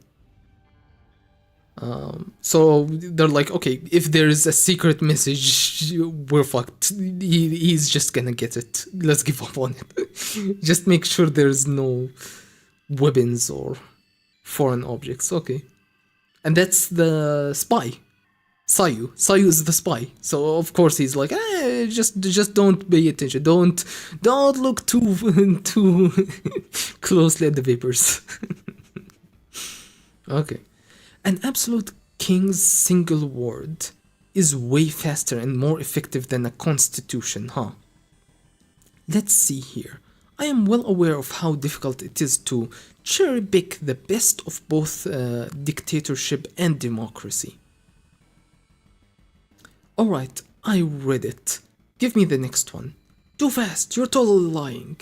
So they're like, okay, if there is a secret message, we're fucked. He's just gonna get it. Let's give up on it. Just make sure there's no weapons or foreign objects. Okay. And that's the spy. Sayu is the spy, so of course he's like, just don't pay attention, don't look too closely at the papers. Okay, an absolute king's single word is way faster and more effective than a constitution, huh? Let's see here. I am well aware of how difficult it is to cherry pick the best of both dictatorship and democracy. Alright, I read it. Give me the next one. Too fast, you're totally lying.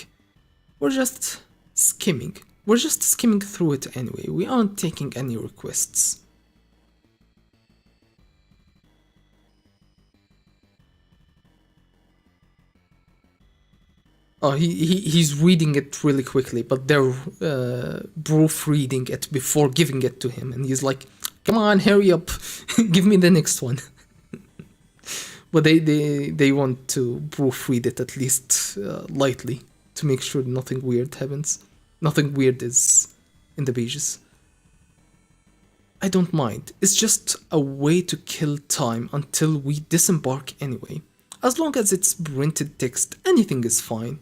We're just skimming. We're just skimming through it anyway. We aren't taking any requests. Oh, he's reading it really quickly, but they're proofreading it before giving it to him, and he's like, "Come on, hurry up, give me the next one." But they want to proofread it at least lightly to make sure nothing weird happens. Nothing weird is in the pages. I don't mind. It's just a way to kill time until we disembark anyway. As long as it's printed text, anything is fine.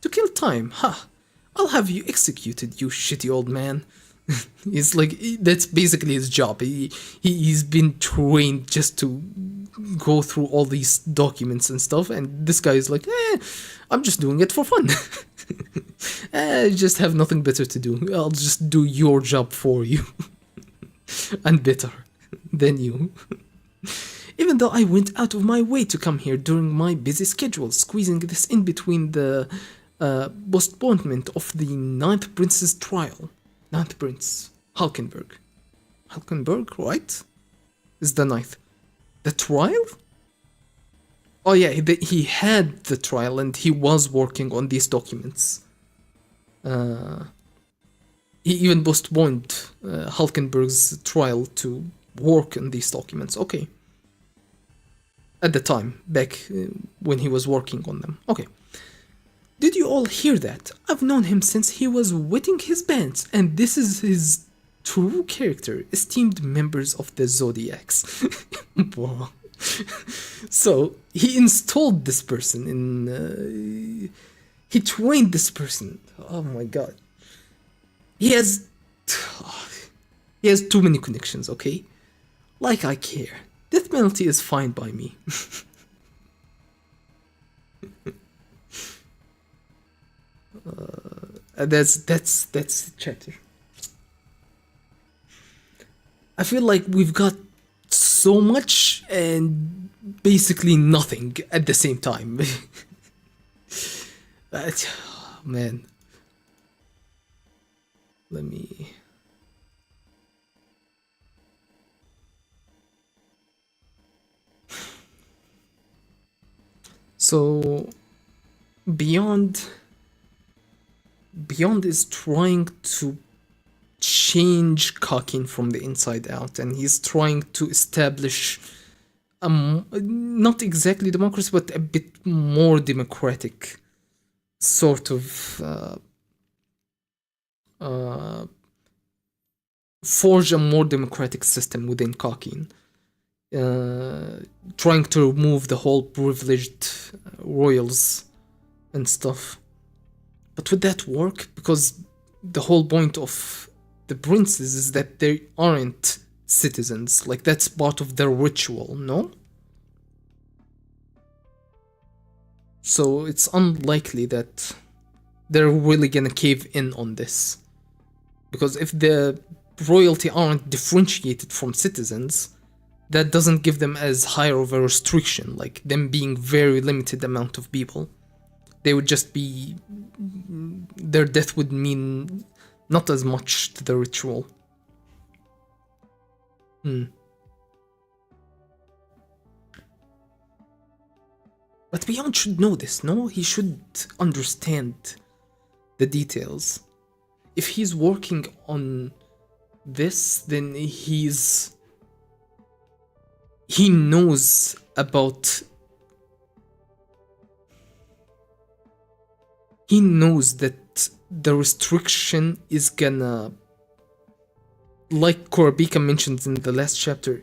To kill time, ha! I'll have you executed, you shitty old man. He's like, that's basically his job. He's been trained just to go through all these documents and stuff, and this guy is like, I'm just doing it for fun. I just have nothing better to do. I'll just do your job for you. And better than you. Even though I went out of my way to come here during my busy schedule, squeezing this in between the postponement of the Ninth Prince's trial. Ninth Prince, Halkenberg. Halkenberg, right? Is the ninth. The trial? Oh yeah, he had the trial and he was working on these documents. He even postponed Halkenberg's trial to work on these documents. Okay. At the time, back when he was working on them. Okay. Did you all hear that? I've known him since he was wetting his pants, and this is his true character, esteemed members of the Zodiacs. Wow. So, he installed this person in... he trained this person. Oh my god. He has too many connections, okay? Like I care. Death penalty is fine by me. That's the chapter. I feel like we've got so much and basically nothing at the same time. Man. Let me... So, Beyond is trying to change Kakin from the inside out, and he's trying to establish not exactly democracy, but a bit more democratic sort of forge a more democratic system within Kakin. Trying to remove the whole privileged royals and stuff. But would that work? Because the whole point of the princes is that they aren't citizens. Like, that's part of their ritual, no? So it's unlikely that they're really gonna cave in on this. Because if the royalty aren't differentiated from citizens, that doesn't give them as higher of a restriction, like them being very limited amount of people. They would just be... their death would mean not as much to the ritual. But Beyond should know this, no? He should understand the details. If he's working on this, then he knows about... he knows that the restriction is gonna... like KURAPIKA mentioned in the last chapter,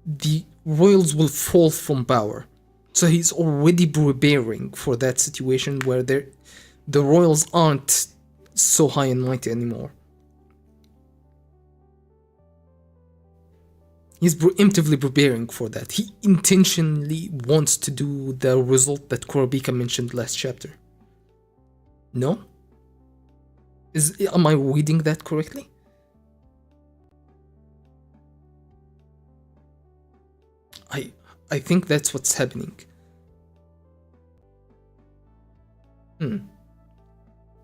the royals will fall from power. So he's already preparing for that situation where the royals aren't so high and mighty anymore. He's preemptively preparing for that. He intentionally wants to do the result that KURAPIKA mentioned last chapter. No? Am I reading that correctly? I think that's what's happening.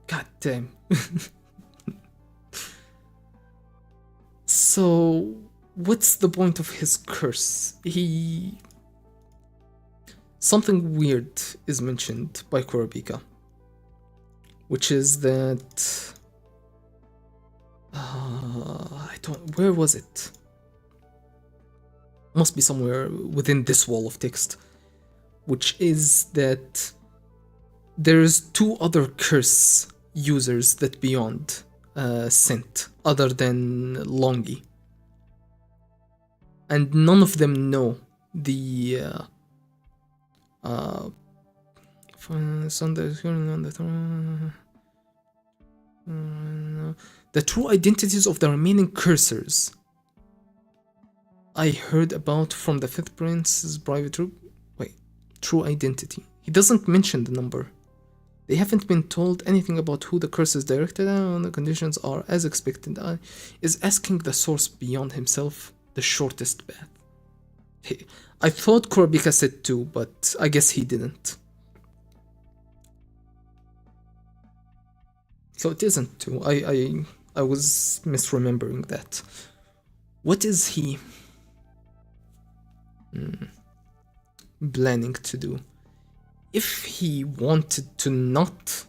God damn. So, what's the point of his curse? Something weird is mentioned by KURAPIKA, which is that... where was it? Must be somewhere within this wall of text, which is that there's 2 other curse users that Beyond sent, other than Longi. And none of them know the true identities of the remaining cursors. I heard about from the 5th Prince's private room. Wait, true identity. He doesn't mention the number. They haven't been told anything about who the curse is directed at, and the conditions are as expected. Is asking the source beyond himself the shortest path. Hey, I thought KURAPIKA said 2, but I guess he didn't. So it isn't 2. I was misremembering that. What is he planning to do? If he wanted to not...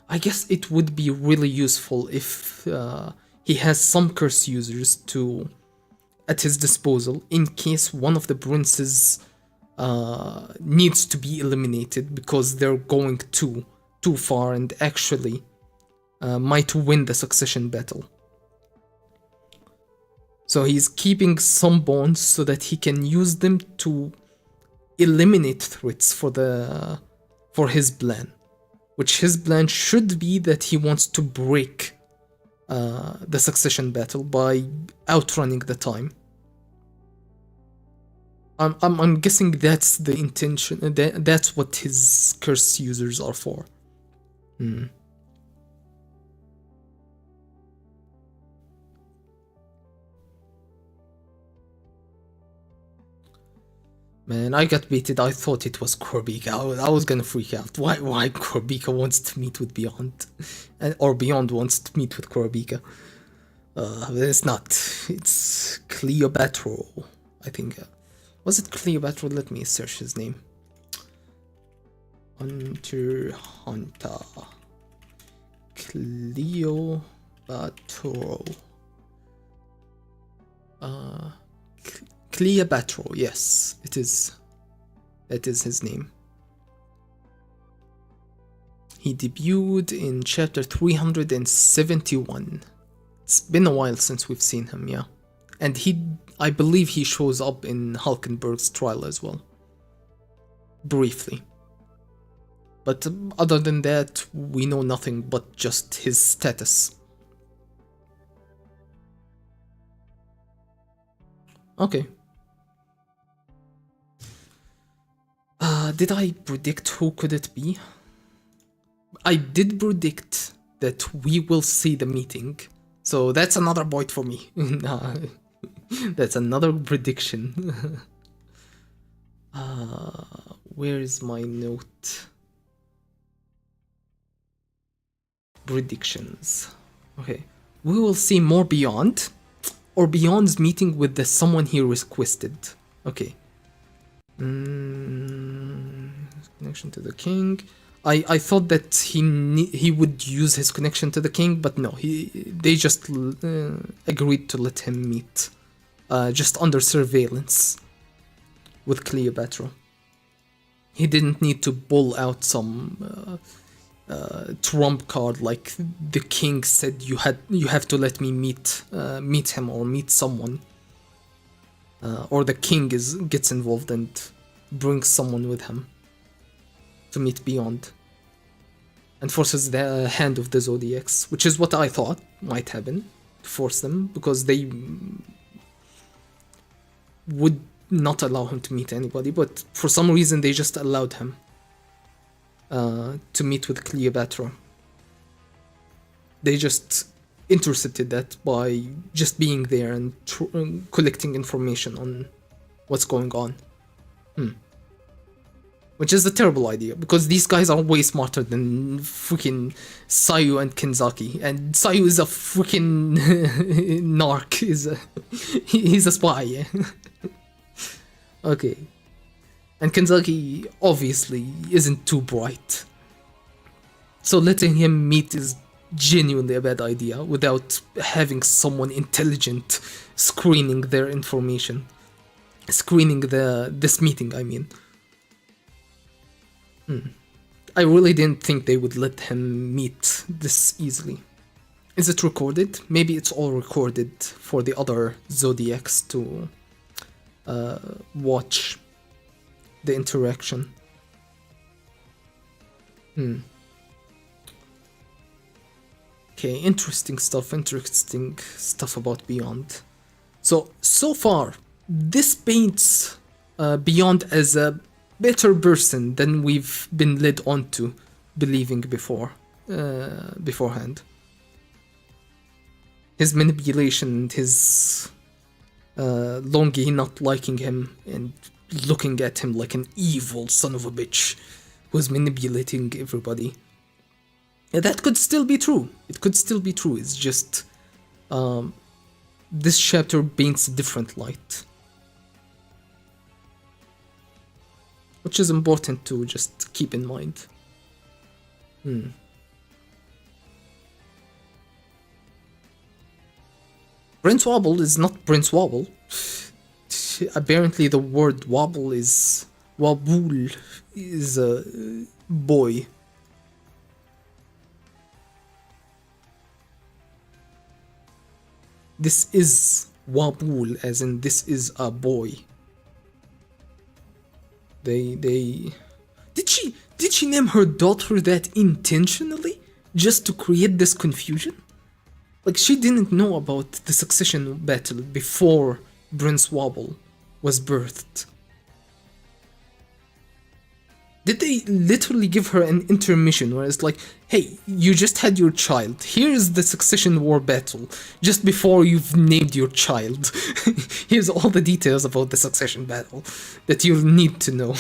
I guess it would be really useful if he has some curse users at his disposal in case one of the princes needs to be eliminated because they're going too far and actually might win the succession battle. So he's keeping some bonds so that he can use them to eliminate threats for his plan, which his plan should be that he wants to break the succession battle by outrunning the time. I'm guessing that's the intention. That's what his curse users are for. Man, I got baited. I thought it was KURAPIKA. I was gonna freak out. Why KURAPIKA wants to meet with Beyond, or Beyond wants to meet with KURAPIKA? But it's not. It's Cleopatra, I think. Was it Cleopatra? Let me search his name. Hunter. Cleopatra. Cleopatra, yes, it is. That is his name. He debuted in chapter 371. It's been a while since we've seen him, yeah. And I believe he shows up in Hulkenberg's trial as well. Briefly. But other than that, we know nothing but just his status. Okay. Did I predict who could it be? I did predict that we will see the meeting, so that's another point for me. That's another prediction. Where is my note? Predictions. Okay. We will see more Beyond, or Beyond's meeting with the someone he requested. Okay. Connection to the king. I thought that he would use his connection to the king, but no, they just agreed to let him meet, just under surveillance with Cleopatra. He didn't need to pull out some trump card like the king said you have to let me meet him or meet someone, or the king gets involved and brings someone with him to meet Beyond and forces the hand of the Zodiacs, which is what I thought might happen, to force them, because they would not allow him to meet anybody, but for some reason they just allowed him to meet with Cleopatra. They just intercepted that by just being there and collecting information on what's going on. Which is a terrible idea, because these guys are way smarter than freaking Sayu and Kenzaki. And Sayu is a freaking narc. He's a spy. Okay. And Kenzaki obviously isn't too bright. So letting him meet is genuinely a bad idea without having someone intelligent screening their information. Screening this meeting, I mean. I really didn't think they would let him meet this easily. Is it recorded? Maybe it's all recorded for the other Zodiacs to watch the interaction. Okay, interesting stuff about Beyond. So far, this paints Beyond as a better person than we've been led on to believing beforehand. His manipulation and his Longi not liking him and looking at him like an evil son of a bitch who's manipulating everybody. That could still be true. It could still be true. It's just this chapter paints a different light. Which is important to just keep in mind. Prince Wobble is not Prince Wobble. Apparently the word wobble is... Wabul is a boy. This is Wabul, as in this is a boy. Did she name her daughter that intentionally? Just to create this confusion? Like, she didn't know about the succession battle before Prince Wobble was birthed. Did they literally give her an intermission where it's like, hey, you just had your child, here's the succession war battle, just before you've named your child. Here's all the details about the succession battle that you'll need to know.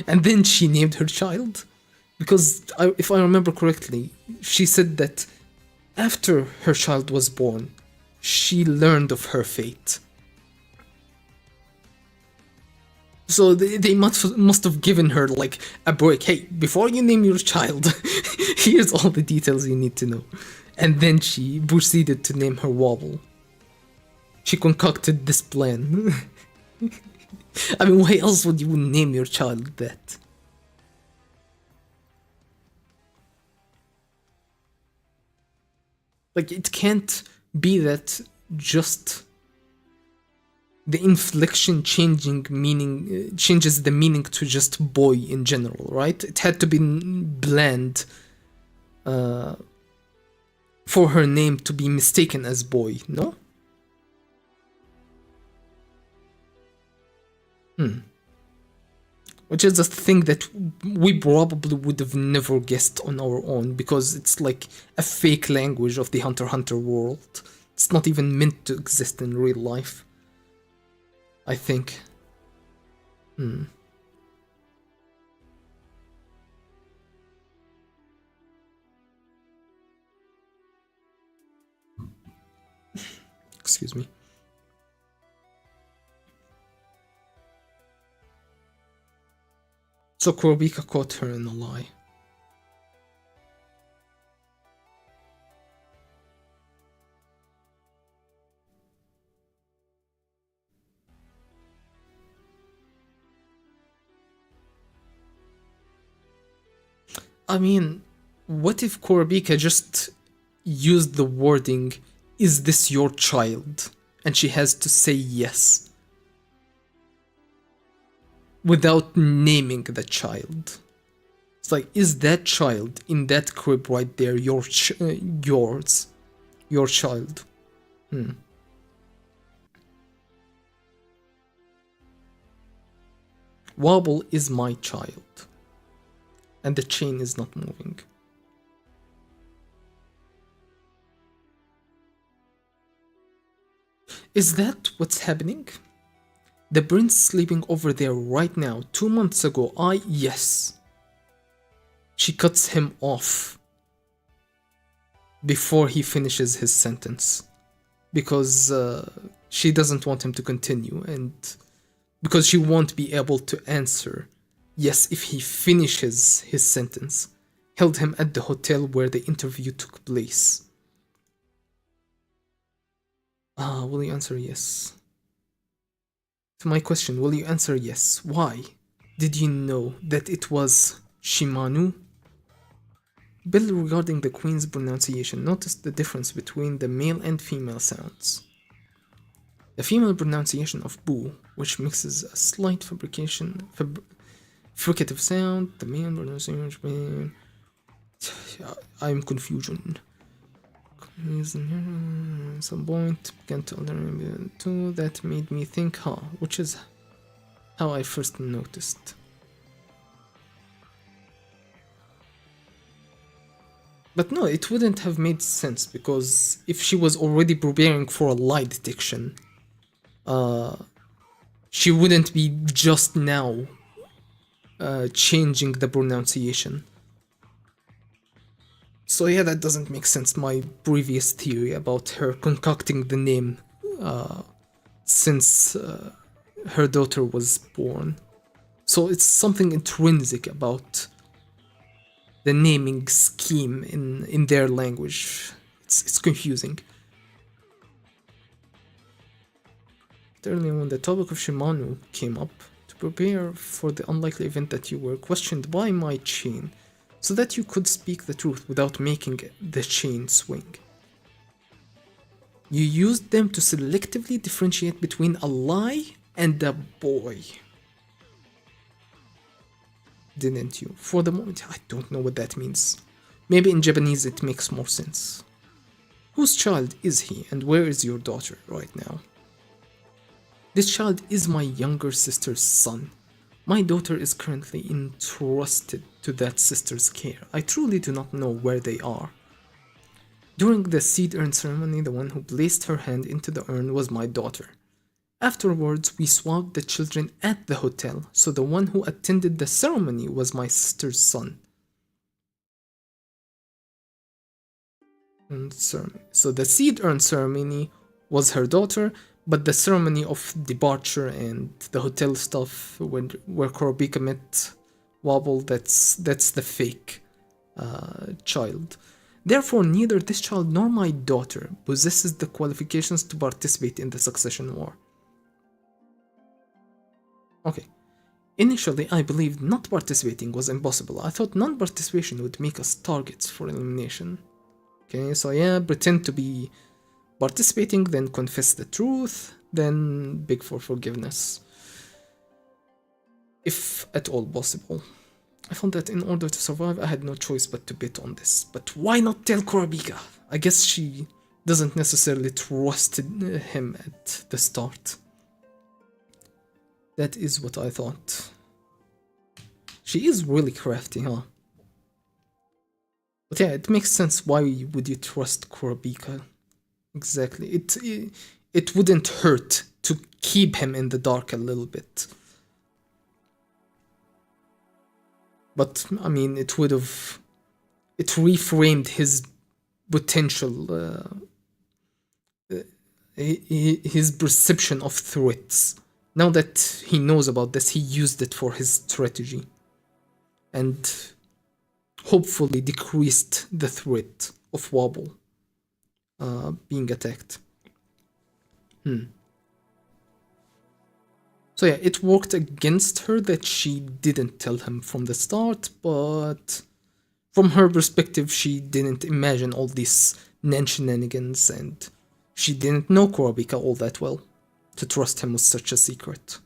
And then she named her child? Because if I remember correctly, she said that after her child was born, she learned of her fate. So they must have given her like a break. Hey, before you name your child, here's all the details you need to know. And then she proceeded to name her Wobble. She concocted this plan. I mean, why else would you name your child that? Like, it can't be that just the inflection changes the meaning to just boy in general, right? It had to be bland for her name to be mistaken as boy, no? Which is a thing that we probably would have never guessed on our own, because it's like a fake language of the Hunter x Hunter world. It's not even meant to exist in real life, I think. Excuse me. So Kurapika caught her in a lie. I mean, what if Kurapika just used the wording, "Is this your child?" and she has to say yes without naming the child? It's like, is that child in that crib right there your child? Wobble is my child. And the chain is not moving. Is that what's happening? The prince sleeping over there right now. 2 months ago, yes. She cuts him off before he finishes his sentence. Because she doesn't want him to continue, and because she won't be able to answer yes if he finishes his sentence. Held him at the hotel where the interview took place. Will you answer yes? To my question, will you answer yes? Why? Did you know that it was Shimanu? Bill, regarding the Queen's pronunciation, notice the difference between the male and female sounds. The female pronunciation of boo, which mixes a slight fricative sound, the male pronunciation... I'm confusion. Some point began to learn too that made me think, which is how I first noticed. But no, it wouldn't have made sense, because if she was already preparing for a lie detection, she wouldn't be just now changing the pronunciation. So yeah, that doesn't make sense, my previous theory about her concocting the name since her daughter was born. So it's something intrinsic about the naming scheme in their language. It's confusing. Earlier, when the topic of Shimano came up, to prepare for the unlikely event that you were questioned by my chain, so that you could speak the truth without making the chain swing. You used them to selectively differentiate between a lie and a boy. Didn't you? For the moment, I don't know what that means. Maybe in Japanese it makes more sense. Whose child is he, and where is your daughter right now? This child is my younger sister's son. My daughter is currently entrusted to that sister's care. I truly do not know where they are. During the seed urn ceremony, the one who placed her hand into the urn was my daughter. Afterwards, we swapped the children at the hotel, so the one who attended the ceremony was my sister's son. So the seed urn ceremony was her daughter, but the ceremony of departure and the hotel stuff where KURAPIKA met Wobble, that's the fake child. Therefore, neither this child nor my daughter possesses the qualifications to participate in the succession war. Okay. Initially, I believed not participating was impossible. I thought non-participation would make us targets for elimination. Okay, so yeah, pretend to be participating, then confess the truth, then beg for forgiveness. If at all possible. I found that in order to survive, I had no choice but to bet on this. But why not tell KURAPIKA? I guess she doesn't necessarily trust him at the start. That is what I thought. She is really crafty, huh? But yeah, it makes sense. Why would you trust KURAPIKA? Exactly. It wouldn't hurt to keep him in the dark a little bit. But, I mean, it would have... It reframed his potential... his perception of threats. Now that he knows about this, he used it for his strategy. And hopefully decreased the threat of Wobble being attacked. So yeah, it worked against her that she didn't tell him from the start, but from her perspective, she didn't imagine all these shenanigans, and she didn't know KURAPIKA all that well to trust him with such a secret.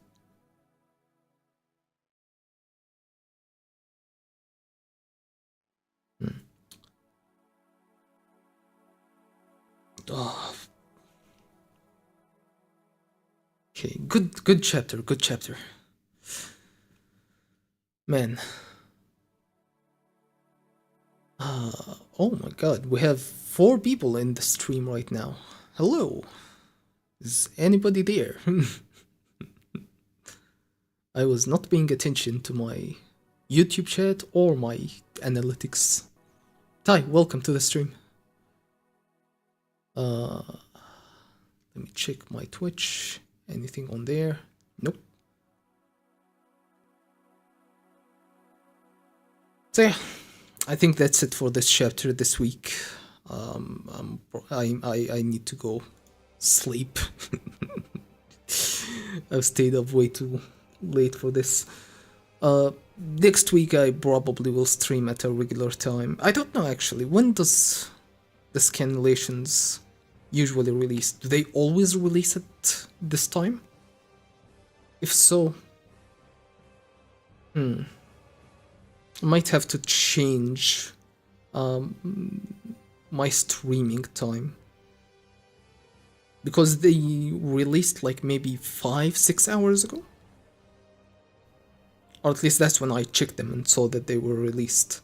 Oh. Okay, good chapter, good chapter. Man. Oh my god, we have 4 people in the stream right now. Hello. Is anybody there? I was not paying attention to my YouTube chat or my analytics. Ty, welcome to the stream. Let me check my Twitch. Anything on there? Nope. So yeah, I think that's it for this chapter this week. I need to go sleep. I've stayed up way too late for this. Next week I probably will stream at a regular time. I don't know actually. When does the scanlations usually release? Do they always release it this time? If so, I might have to change my streaming time, because they released like maybe 5-6 hours ago, or at least that's when I checked them and saw that they were released.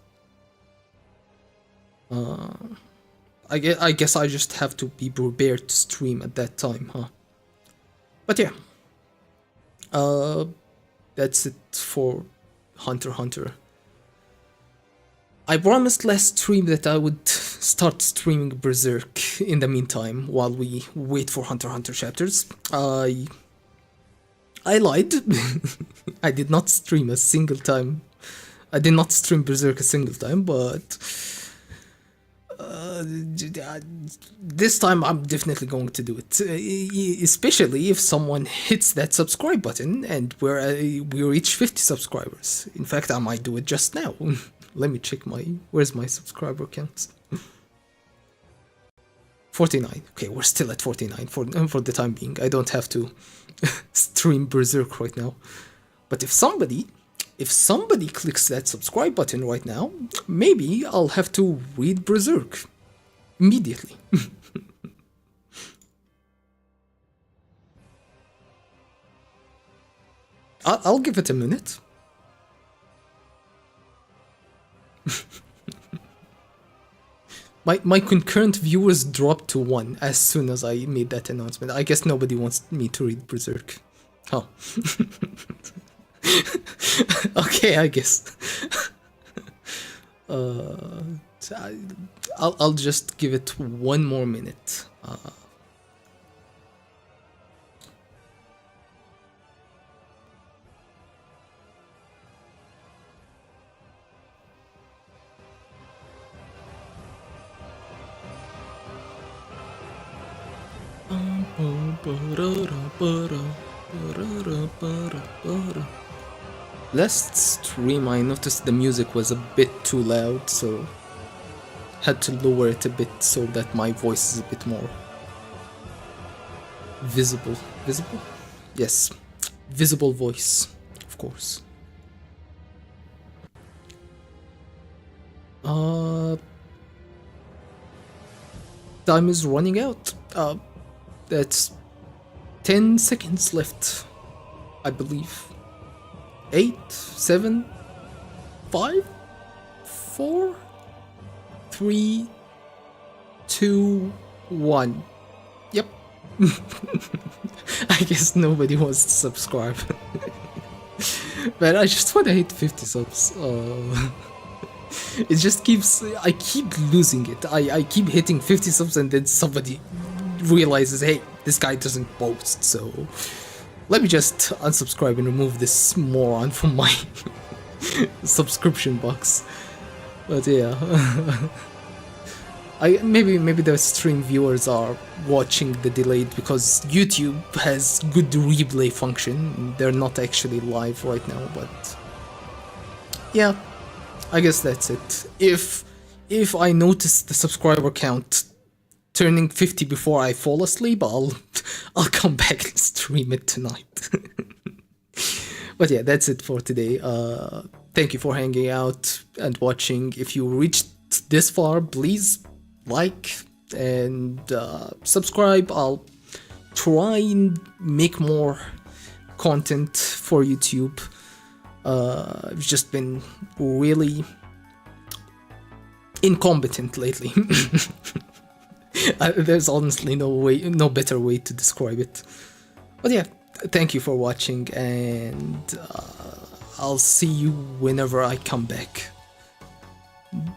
I guess I just have to be prepared to stream at that time, huh? But yeah, that's it for Hunter x Hunter. I promised last stream that I would start streaming Berserk in the meantime while we wait for Hunter x Hunter chapters. I lied. I did not stream a single time. I did not stream Berserk a single time, but this time I'm definitely going to do it. Especially if someone hits that subscribe button and we reach 50 subscribers. In fact, I might do it just now. Let me check where's my subscriber count? 49. Okay, we're still at 49 for the time being. I don't have to stream Berserk right now. But if somebody clicks that subscribe button right now, maybe I'll have to read Berserk immediately. I'll give it a minute. My concurrent viewers dropped to 1 as soon as I made that announcement. I guess nobody wants me to read Berserk. Oh. Okay, I guess. I'll just give it 1 more minute. Last stream I noticed the music was a bit too loud, so had to lower it a bit so that my voice is a bit more visible. Visible? Yes. Visible voice, of course. Time is running out. That's 10 seconds left, I believe. 8, 7, 5, 4, 3, 2, 1. Yep. I guess nobody wants to subscribe. But I just want to hit 50 subs. It just I keep losing it. I keep hitting 50 subs and then somebody realizes, hey, this guy doesn't post, so let me just unsubscribe and remove this moron from my subscription box. But yeah, maybe the stream viewers are watching the delayed because YouTube has good replay function. They're not actually live right now, but yeah, I guess that's it. If I notice the subscriber count turning 50 before I fall asleep, I'll come back and stream it tonight. But yeah, that's it for today. Thank you for hanging out and watching. If you reached this far, please like and subscribe. I'll try and make more content for YouTube. I've just been really incompetent lately. There's honestly no better way to describe it. But yeah, thank you for watching, and I'll see you whenever I come back.